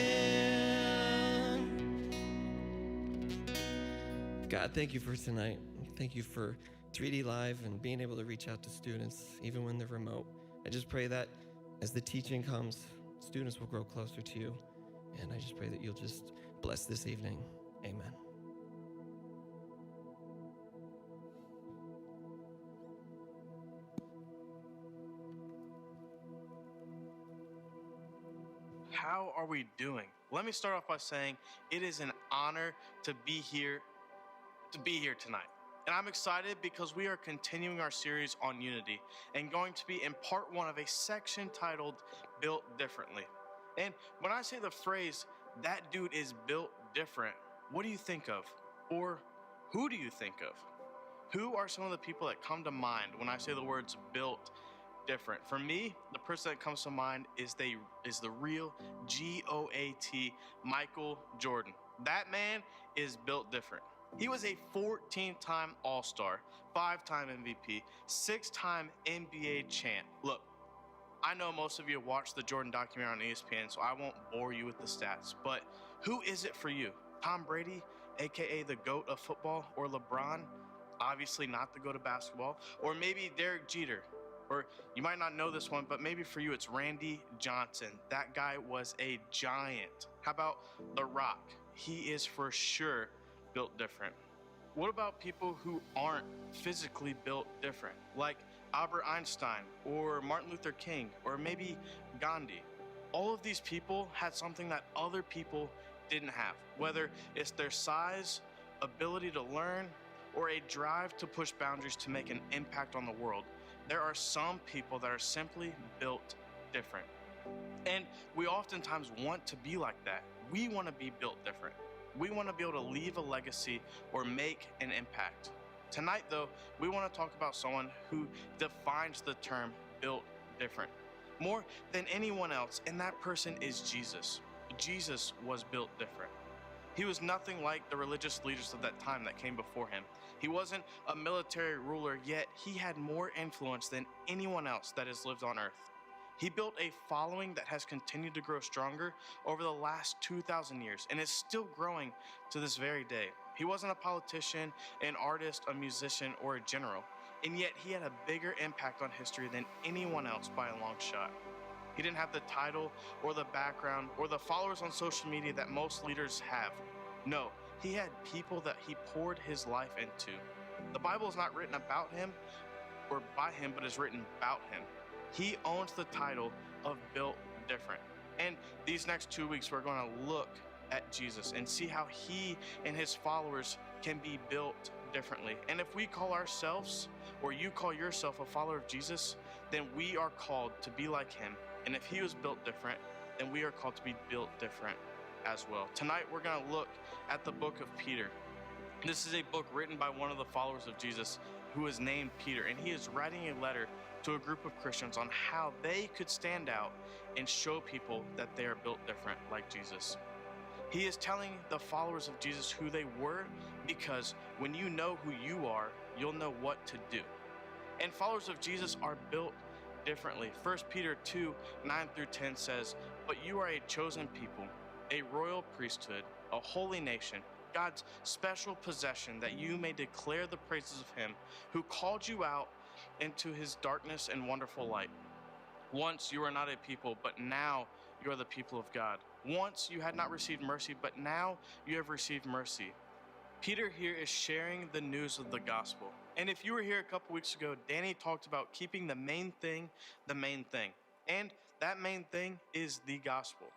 G: God, thank you for tonight. Thank you for 3D Live and being able to reach out to students even when they're remote. I just pray that as the teaching comes, students will grow closer to you. And I just pray that you'll just bless this evening. Amen.
H: How are we doing? Let me start off by saying it is an honor to be here tonight. And I'm excited because we are continuing our series on unity and going to be in part 1 of a section titled Built Differently. And when I say the phrase, that dude is built different, what do you think of? Or who do you think of? Who are some of the people that come to mind when I say the words built different? For me, the person that comes to mind is the real GOAT Michael Jordan. That man is built different. He was a 14-time All-Star, 5-time MVP, 6-time NBA champ. Look, I know most of you have watched the Jordan documentary on ESPN, so I won't bore you with the stats, but who is it for you? Tom Brady, aka the GOAT of football, or LeBron, obviously not the GOAT of basketball, or maybe Derek Jeter, or you might not know this one, but maybe for you it's Randy Johnson. That guy was a giant. How about The Rock? He is for sure built different. What about people who aren't physically built different, like Albert Einstein or Martin Luther King or maybe Gandhi? All of these people had something that other people didn't have, whether it's their size, ability to learn, or a drive to push boundaries to make an impact on the world. There are some people that are simply built different. And we oftentimes want to be like that. We want to be built different. We want to be able to leave a legacy or make an impact. Tonight, though, we want to talk about someone who defines the term built different more than anyone else, and that person is Jesus. Jesus was built different. He was nothing like the religious leaders of that time that came before him. He wasn't a military ruler, yet he had more influence than anyone else that has lived on earth. He built a following that has continued to grow stronger over the last 2,000 years and is still growing to this very day. He wasn't a politician, an artist, a musician, or a general, and yet he had a bigger impact on history than anyone else by a long shot. He didn't have the title or the background or the followers on social media that most leaders have. No, he had people that he poured his life into. The Bible is not written about him or by him, but is written about him. He owns the title of built different. And these next 2 weeks, we're going to look at Jesus and see how he and his followers can be built differently. And if we call ourselves, or you call yourself a follower of Jesus, then we are called to be like him. And if he was built different, then we are called to be built different as well. Tonight, we're going to look at the book of Peter. This is a book written by one of the followers of Jesus who is named Peter, and he is writing a letter to a group of Christians on how they could stand out and show people that they are built different like Jesus. He is telling the followers of Jesus who they were, because when you know who you are, you'll know what to do. And followers of Jesus are built differently. 1 Peter 2, 9 through 10 says, "But you are a chosen people, a royal priesthood, a holy nation, God's special possession, that you may declare the praises of him who called you out into his darkness and wonderful light. Once you were not a people, but now you are the people of God. Once you had not received mercy, but now you have received mercy." Peter here is sharing the news of the gospel. And if you were here a couple weeks ago, Danny talked about keeping the main thing the main thing. And that main thing is the gospel.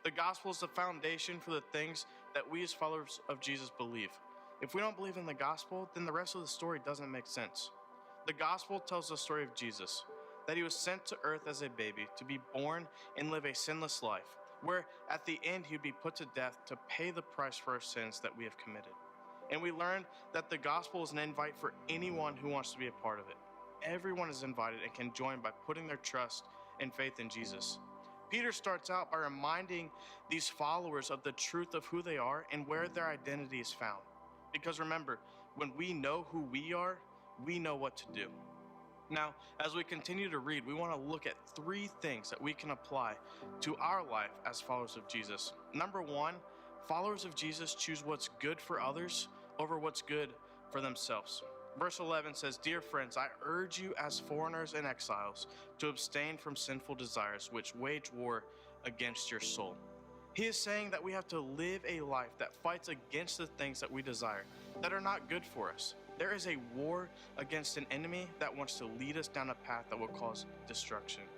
H: The gospel is the foundation for the things that we as followers of Jesus believe. If we don't believe in the gospel, then the rest of the story doesn't make sense. The gospel tells the story of Jesus, that he was sent to earth as a baby to be born and live a sinless life, where at the end he would be put to death to pay the price for our sins that we have committed. And we learned that the gospel is an invite for anyone who wants to be a part of it. Everyone is invited and can join by putting their trust and faith in Jesus. Peter starts out by reminding these followers of the truth of who they are and where their identity is found. Because remember, when we know who we are, we know what to do. Now, as we continue to read, we want to look at 3 things that we can apply to our life as followers of Jesus. Number 1, followers of Jesus choose what's good for others over what's good for themselves. Verse 11 says, "Dear friends, I urge you as foreigners and exiles to abstain from sinful desires which wage war against your soul." He is saying that we have to live a life that fights against the things that we desire, that are not good for us. There is a war against an enemy that wants to lead us down a path that will cause destruction.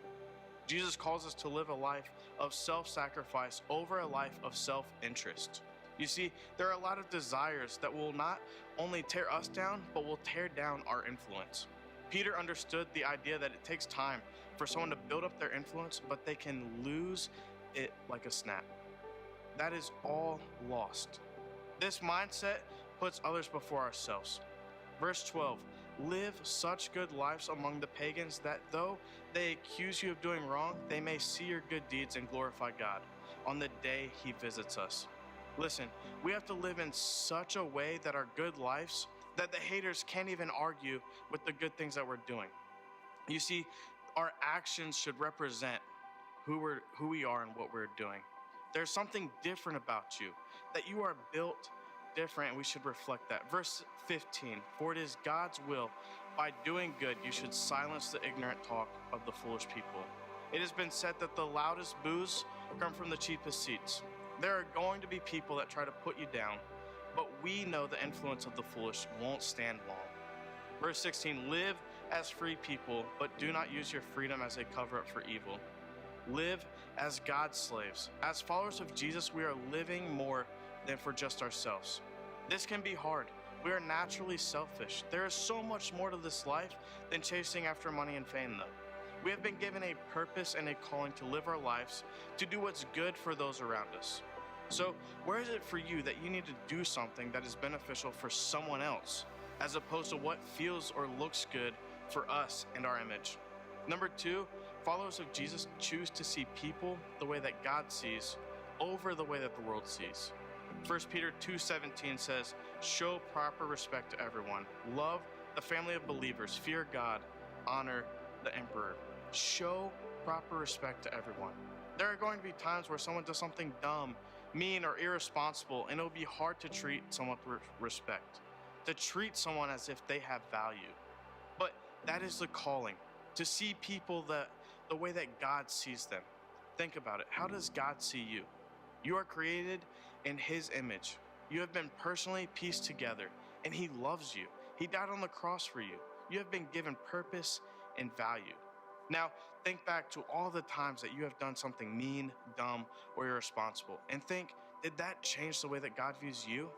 H: Jesus calls us to live a life of self-sacrifice over a life of self-interest. You see, there are a lot of desires that will not only tear us down, but will tear down our influence. Peter understood the idea that it takes time for someone to build up their influence, but they can lose it like a snap. That is all lost. This mindset puts others before ourselves. Verse 12, "Live such good lives among the pagans that though they accuse you of doing wrong, they may see your good deeds and glorify God on the day he visits us." Listen, we have to live in such a way that our good lives, that the haters can't even argue with the good things that we're doing. You see, our actions should represent who we are and what we're doing. There's something different about you, that you are built different, and we should reflect that. Verse 15, "For it is God's will, by doing good you should silence the ignorant talk of the foolish people. It has been said that the loudest boos come from the cheapest seats." There are going to be people that try to put you down, but we know the influence of the foolish won't stand long. Verse 16, "Live as free people, but do not use your freedom as a cover-up for evil. Live as God's slaves." As followers of Jesus, we are living more than for just ourselves. This can be hard. We are naturally selfish. There is so much more to this life than chasing after money and fame, though. We have been given a purpose and a calling to live our lives, to do what's good for those around us. So, where is it for you that you need to do something that is beneficial for someone else, as opposed to what feels or looks good for us and our image? Number 2, followers of Jesus choose to see people the way that God sees over the way that the world sees. 1 Peter 2:17 says, "Show proper respect to everyone. Love the family of believers. Fear God. Honor the emperor." Show proper respect to everyone. There are going to be times where someone does something dumb, mean, or irresponsible, and it'll be hard to treat someone with respect, to treat someone as if they have value. But that is the calling, to see people the way that God sees them. Think about it. How does God see you? You are created in his image. You have been personally pieced together, and he loves you. He died on the cross for you. You have been given purpose and value. Now, think back to all the times that you have done something mean, dumb, or irresponsible, and think, did that change the way that God views you?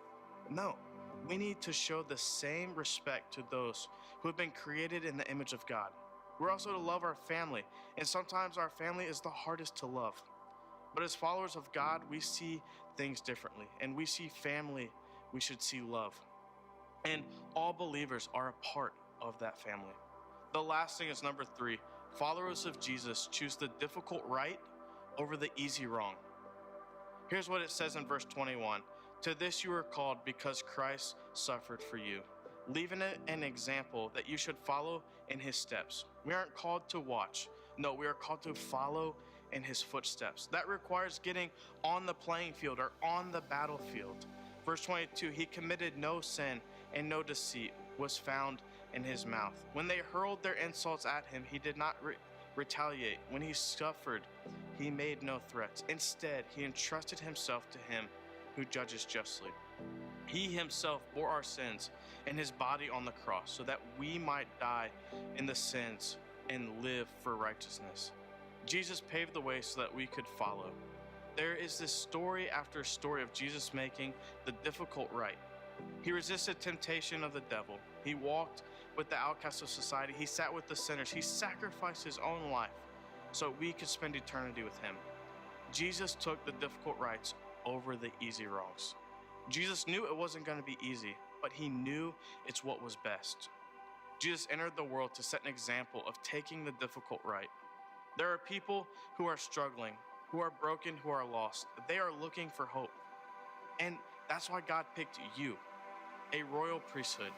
H: No. We need to show the same respect to those who have been created in the image of God. We're also to love our family, and sometimes our family is the hardest to love. But as followers of God, we see things differently, and we see family, we should see love. And all believers are a part of that family. The last thing is number 3. Followers of Jesus choose the difficult right over the easy wrong. Here's what it says in verse 21. To this you are called because Christ suffered for you, leaving it an example that you should follow in his steps. We aren't called to watch. No, we are called to follow in his footsteps. That requires getting on the playing field or on the battlefield. Verse 22, he committed no sin and no deceit was found in his mouth. When they hurled their insults at him, he did not retaliate. When he suffered, he made no threats. Instead, he entrusted himself to him who judges justly. He himself bore our sins in his body on the cross so that we might die in the sins and live for righteousness. Jesus paved the way so that we could follow. There is this story after story of Jesus making the difficult right. He resisted temptation of the devil. He walked with the outcasts of society. He sat with the sinners. He sacrificed his own life so we could spend eternity with him. Jesus took the difficult rights over the easy wrongs. Jesus knew it wasn't going to be easy, but he knew it's what was best. Jesus entered the world to set an example of taking the difficult right. There are people who are struggling, who are broken, who are lost. They are looking for hope. And that's why God picked you, a royal priesthood,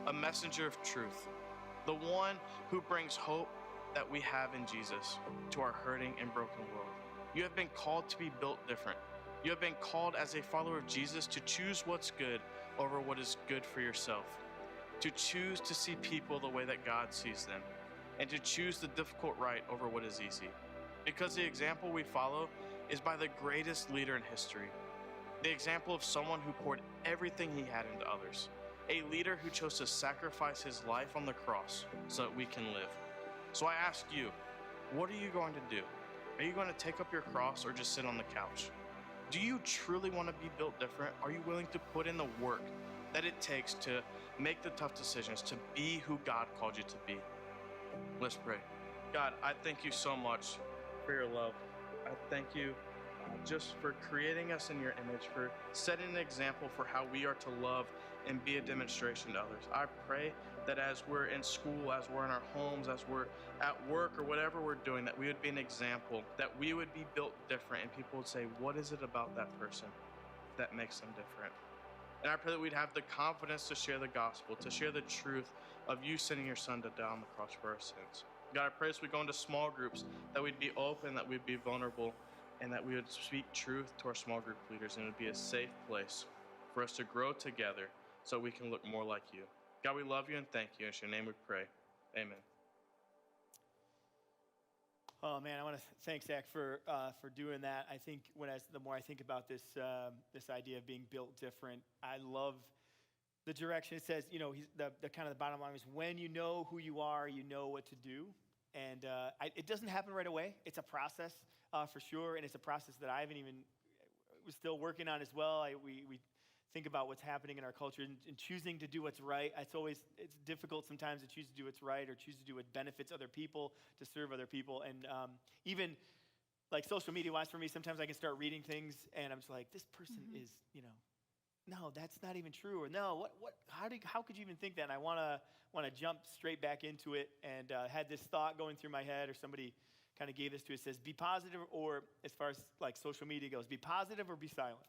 H: a messenger of truth, the one who brings hope that we have in Jesus to our hurting and broken world. You have been called to be built different. You have been called as a follower of Jesus to choose what's good over what is good for yourself, to choose to see people the way that God sees them, and to choose the difficult right over what is easy. Because the example we follow is by the greatest leader in history, the example of someone who poured everything he had into others, a leader who chose to sacrifice his life on the cross so that we can live. So I ask you, what are you going to do? Are you going to take up your cross or just sit on the couch? Do you truly want to be built different? Are you willing to put in the work that it takes to make the tough decisions, to be who God called you to be? Let's pray. God, I thank you so much for your love. I thank you just for creating us in your image, for setting an example for how we are to love and be a demonstration to others. I pray that as we're in school, as we're in our homes, as we're at work or whatever we're doing, that we would be an example, that we would be built different, and people would say, what is it about that person that makes them different? And I pray that we'd have the confidence to share the gospel, to share the truth of you sending your son to die on the cross for our sins. God, I pray as we go into small groups, that we'd be open, that we'd be vulnerable, and that we would speak truth to our small group leaders, and it would be a safe place for us to grow together so we can look more like you. God, we love you and thank you. In your name we pray. Amen.
B: Oh man, I want to thank Zach for doing that. I think the more I think about this idea of being built different, I love the direction. It says, the kind of the bottom line is when you know who you are, you know what to do. And it doesn't happen right away. It's a process for sure, and it's a process that we're still working on as well. We think about what's happening in our culture and choosing to do what's right. It's difficult sometimes to choose to do what's right or choose to do what benefits other people, to serve other people. And even like social media-wise for me, sometimes I can start reading things and I'm just like, this person is, no, that's not even true. Or no, how could you even think that? And I want to jump straight back into it, and had this thought going through my head, or somebody kind of gave this to us. It says, be positive, or as far as like social media goes, be positive or be silent.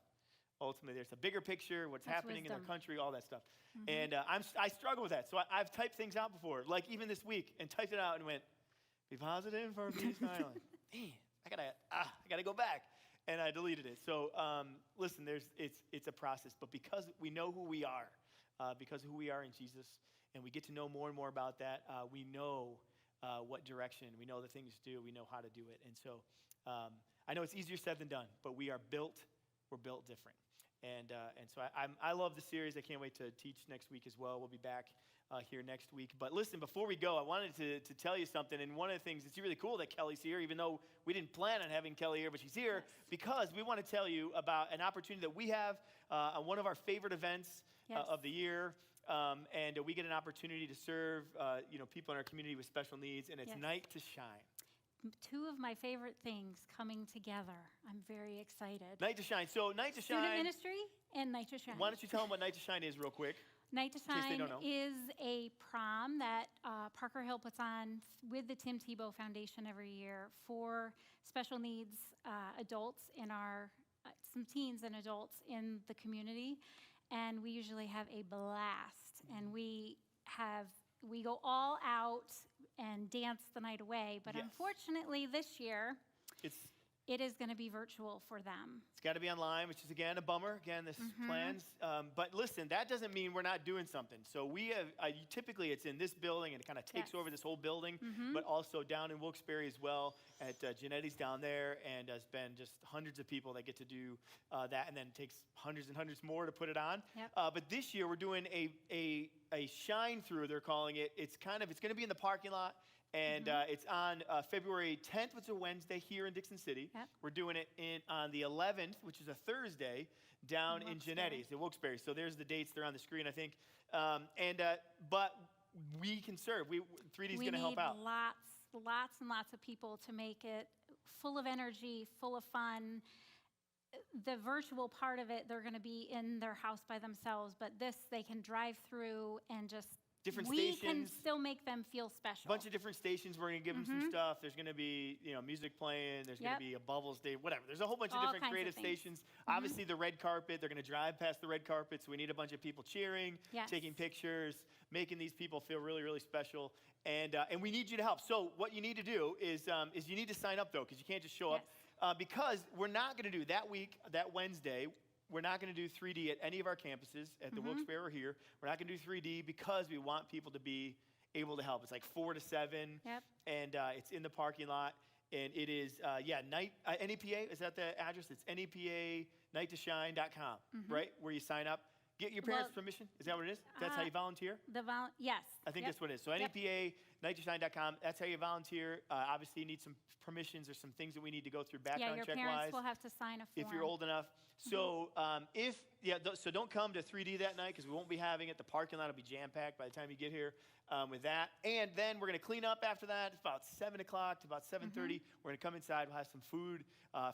B: Ultimately, there's a bigger picture, what's happening in our country, all that stuff. And I struggle with that. So I've typed things out before, like even this week, and typed it out and went, be positive or be silent. Man, I gotta go back. And I deleted it. So listen, it's a process. But because we know who we are, because of who we are in Jesus, and we get to know more and more about that, we know what direction, we know the things to do, we know how to do it. And so I know it's easier said than done, but we're built different. And so I love the series. I can't wait to teach next week as well. We'll be back here next week. But listen, before we go, I wanted to tell you something. And one of the things, it's really cool that Kelly's here, even though we didn't plan on having Kelly here, but she's here because we want to tell you about an opportunity that we have on one of our favorite events of the year. And we get an opportunity to serve people in our community with special needs, and it's Night to Shine.
C: Two of my favorite things coming together. I'm very excited.
B: Night to Shine. So Night to Shine.
C: Student ministry and Night to Shine.
B: Why don't you tell them what Night to Shine is real quick?
C: Night to
B: case they
C: Shine
B: don't know.
C: is a prom that Parker Hill puts on with the Tim Tebow Foundation every year for special needs adults in our, some teens and adults in the community. And we usually have a blast. And we go all out and dance the night away. But unfortunately this year, it is going to be virtual for them.
B: It's got to be online, which is, again, a bummer. Again, this plans. But listen, that doesn't mean we're not doing something. So we have, typically it's in this building, and it kind of takes over this whole building, but also down in Wilkes-Barre as well at Genetti's down there. And there's been just hundreds of people that get to do that, and then it takes hundreds and hundreds more to put it on. But this year we're doing a shine-through, they're calling it. It's going to be in the parking lot. And it's on February 10th, which is a Wednesday, here in Dixon City. We're doing it on the 11th, which is a Thursday, down in Genetti's, in Wilkes-Barre. So there's the dates. They're on the screen, I think. But we can serve. 3D is going to help out.
C: We need lots and lots of people to make it full of energy, full of fun. The virtual part of it, they're going to be in their house by themselves. But this, they can drive through and just...
B: Different
C: we
B: stations.
C: can still make them feel special.
B: A bunch of different stations. We're going to give them some stuff. There's going to be, music playing. There's going to be a Bubbles Day, whatever. There's a whole bunch of different creative stations. Obviously, the red carpet. They're going to drive past the red carpet, so we need a bunch of people cheering, taking pictures, making these people feel really, really special. And we need you to help. So what you need to do is you need to sign up, though, because you can't just show up. Because we're not going to do that week, that Wednesday, we're not going to do 3D at any of our campuses at the Wilkes-Barre or here. We're not going to do 3D because we want people to be able to help. It's like 4 to 7, and it's in the parking lot. And it is, NEPA, is that the address? It's NEPA, nighttoshine.com, right? Where you sign up. Get your parents' permission? Is that what it is? That's how you volunteer?
C: Yes.
B: I think that's what it is. So NEPA, nighttoshine.com, that's how you volunteer. Obviously, you need some permissions or some things that we need to go through background check-wise.
C: Yeah, your parents will have to sign a form.
B: If you're old enough. So so don't come to 3D that night because we won't be having it. The parking lot will be jam-packed by the time you get here with that. And then we're going to clean up after that. It's about 7 o'clock to about 7:30. We're going to come inside. We'll have some food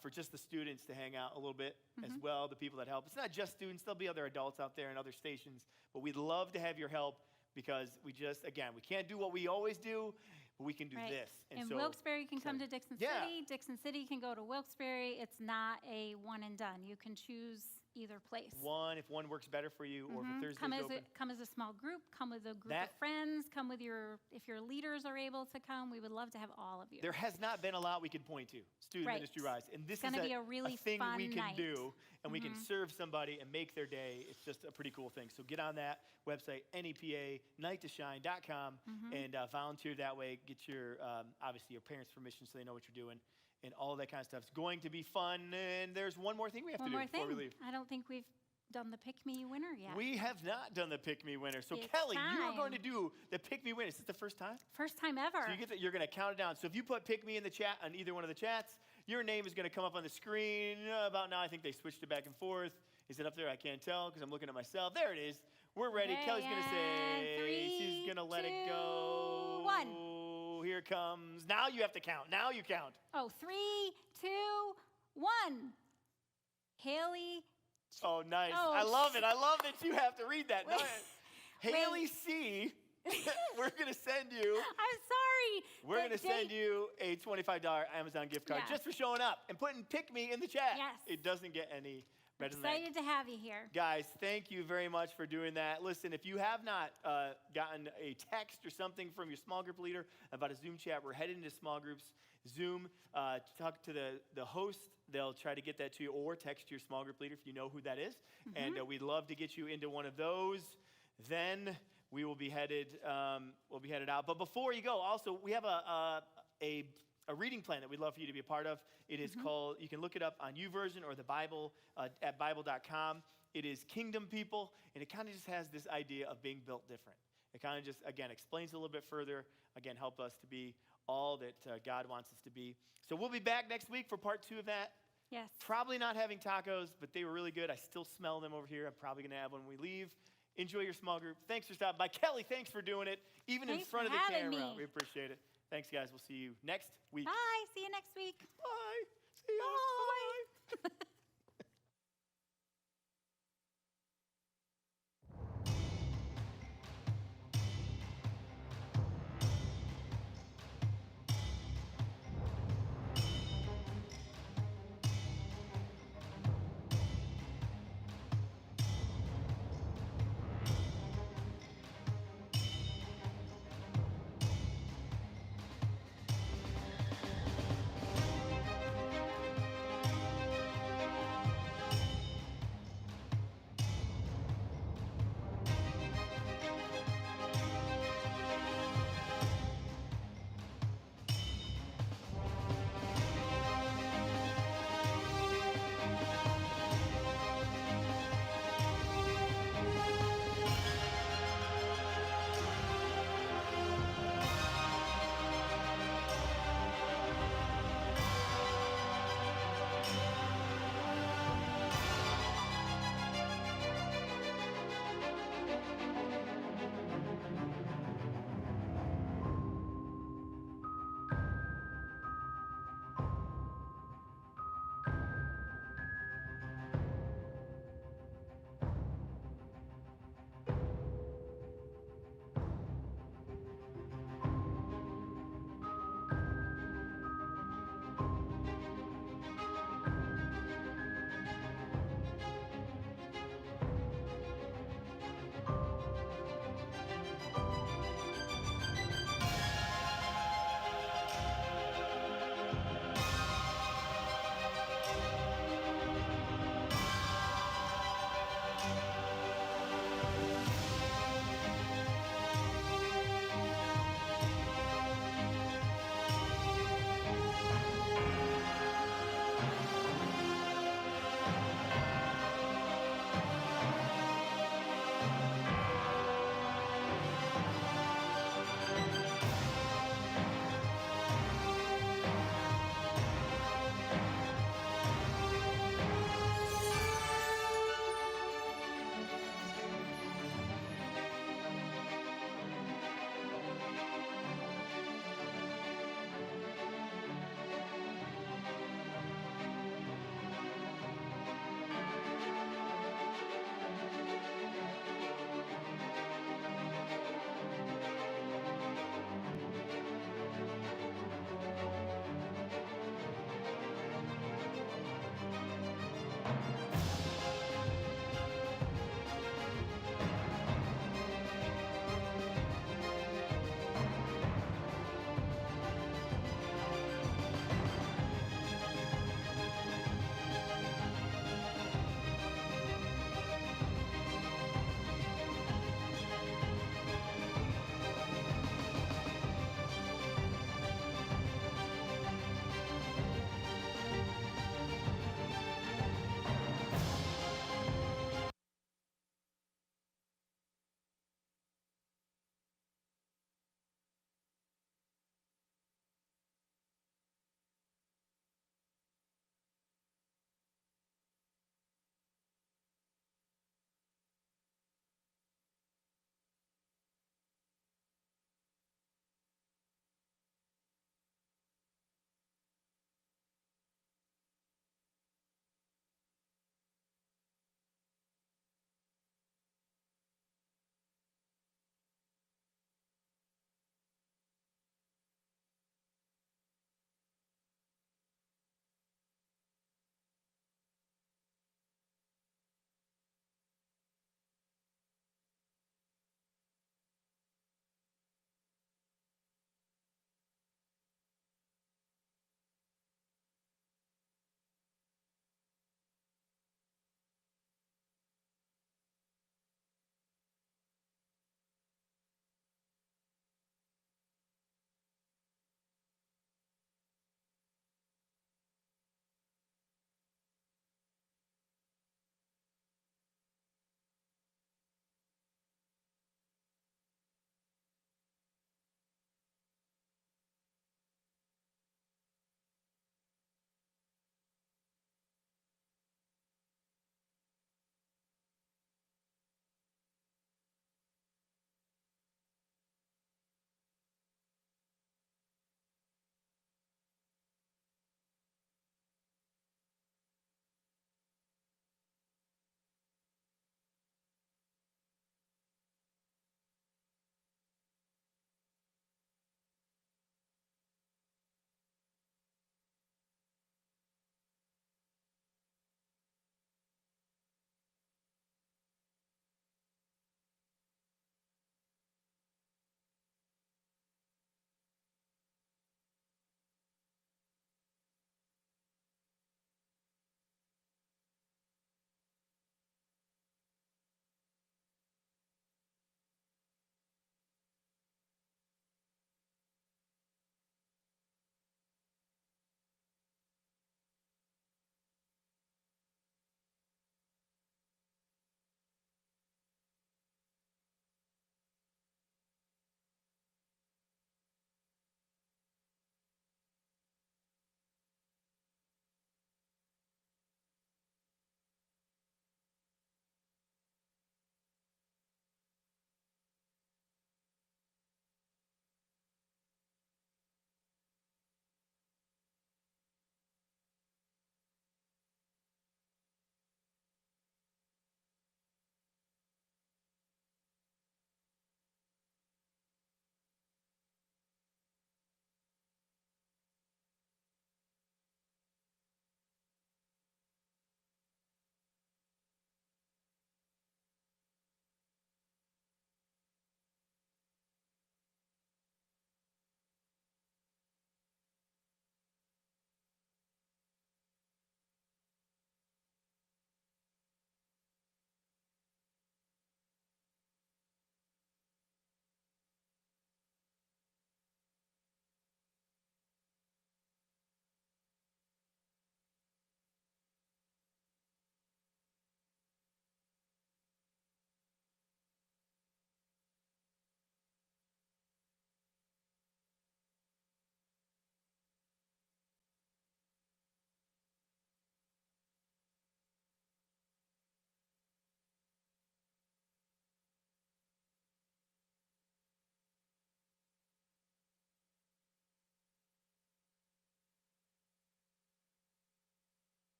B: for just the students to hang out a little bit as well, the people that help. It's not just students. There'll be other adults out there and other stations. But we'd love to have your help because we can't do what we always do, but we can do this.
C: And Wilkes-Barre can come to Dixon City. Dixon City can go to Wilkes-Barre. It's not a one and done. You can choose either place.
B: If one works better for you, or if Thursday's open.
C: Come as a small group. Come with a group of friends. Come with if your leaders are able to come. We would love to have all of you.
B: There has not been a lot we could point to, student ministry-wise, and this is
C: be a really
B: thing
C: fun
B: we can
C: night.
B: do, and we can serve somebody and make their day. It's just a pretty cool thing. So get on that website, NEPA, nighttoshine.com, and volunteer that way. Get your obviously your parents' permission so they know what you're doing. And all of that kind of stuff. It's going to be fun. And there's one more thing we have to do before we leave.
C: I don't think we've done the Pick Me winner yet.
B: We have not done the Pick Me winner. So
C: It's
B: Kelly, you are
C: time.
B: going to do the Pick Me winner. Is this the first time?
C: First time ever.
B: So you're going to count it down. So if you put Pick Me in the chat on either one of the chats, your name is going to come up on the screen. About now, I think they switched it back and forth. Is it up there? I can't tell because I'm looking at myself. There it is. We're ready.
C: Okay,
B: Kelly's going to say,
C: 3,
B: she's going to let it
C: 2,
B: go.
C: 1.
B: Here it comes. Now you have to count. Now you count.
C: Oh, 3, 2, 1. Haley.
B: Oh, nice.
C: Oh,
B: I love it. I love that you have to read that.
C: Wait.
B: Haley C., we're going to send you.
C: I'm sorry.
B: We're going to send you a $25 Amazon gift card just for showing up and putting Pick Me in the chat.
C: Yes.
B: It doesn't get any better than that.
C: Excited to have you here.
B: Guys, thank you very much for doing that. Listen, if you have not gotten a text or something from your small group leader about a Zoom chat, we're headed into small groups. Zoom, talk to the host. They'll try to get that to you, or text your small group leader if you know who that is. And we'd love to get you into one of those. Then we will be headed out. But before you go, also, we have a reading plan that we'd love for you to be a part of. It is called, you can look it up on YouVersion or the Bible at Bible.com. It is Kingdom People, and it kind of just has this idea of being built different. It kind of just, again, explains a little bit further. Again, help us to be all that God wants us to be. So we'll be back next week for part 2 of that.
C: Yes.
B: Probably not having tacos, but they were really good. I still smell them over here. I'm probably going to have when we leave. Enjoy your small group. Thanks for stopping by. Kelly, thanks for doing it, even in
C: Thanks
B: front of
C: for
B: the
C: having
B: camera.
C: me.
B: We appreciate it. Thanks, guys. We'll see you next week.
C: Bye. See you next week.
B: Bye. See you.
C: Bye.
B: Bye.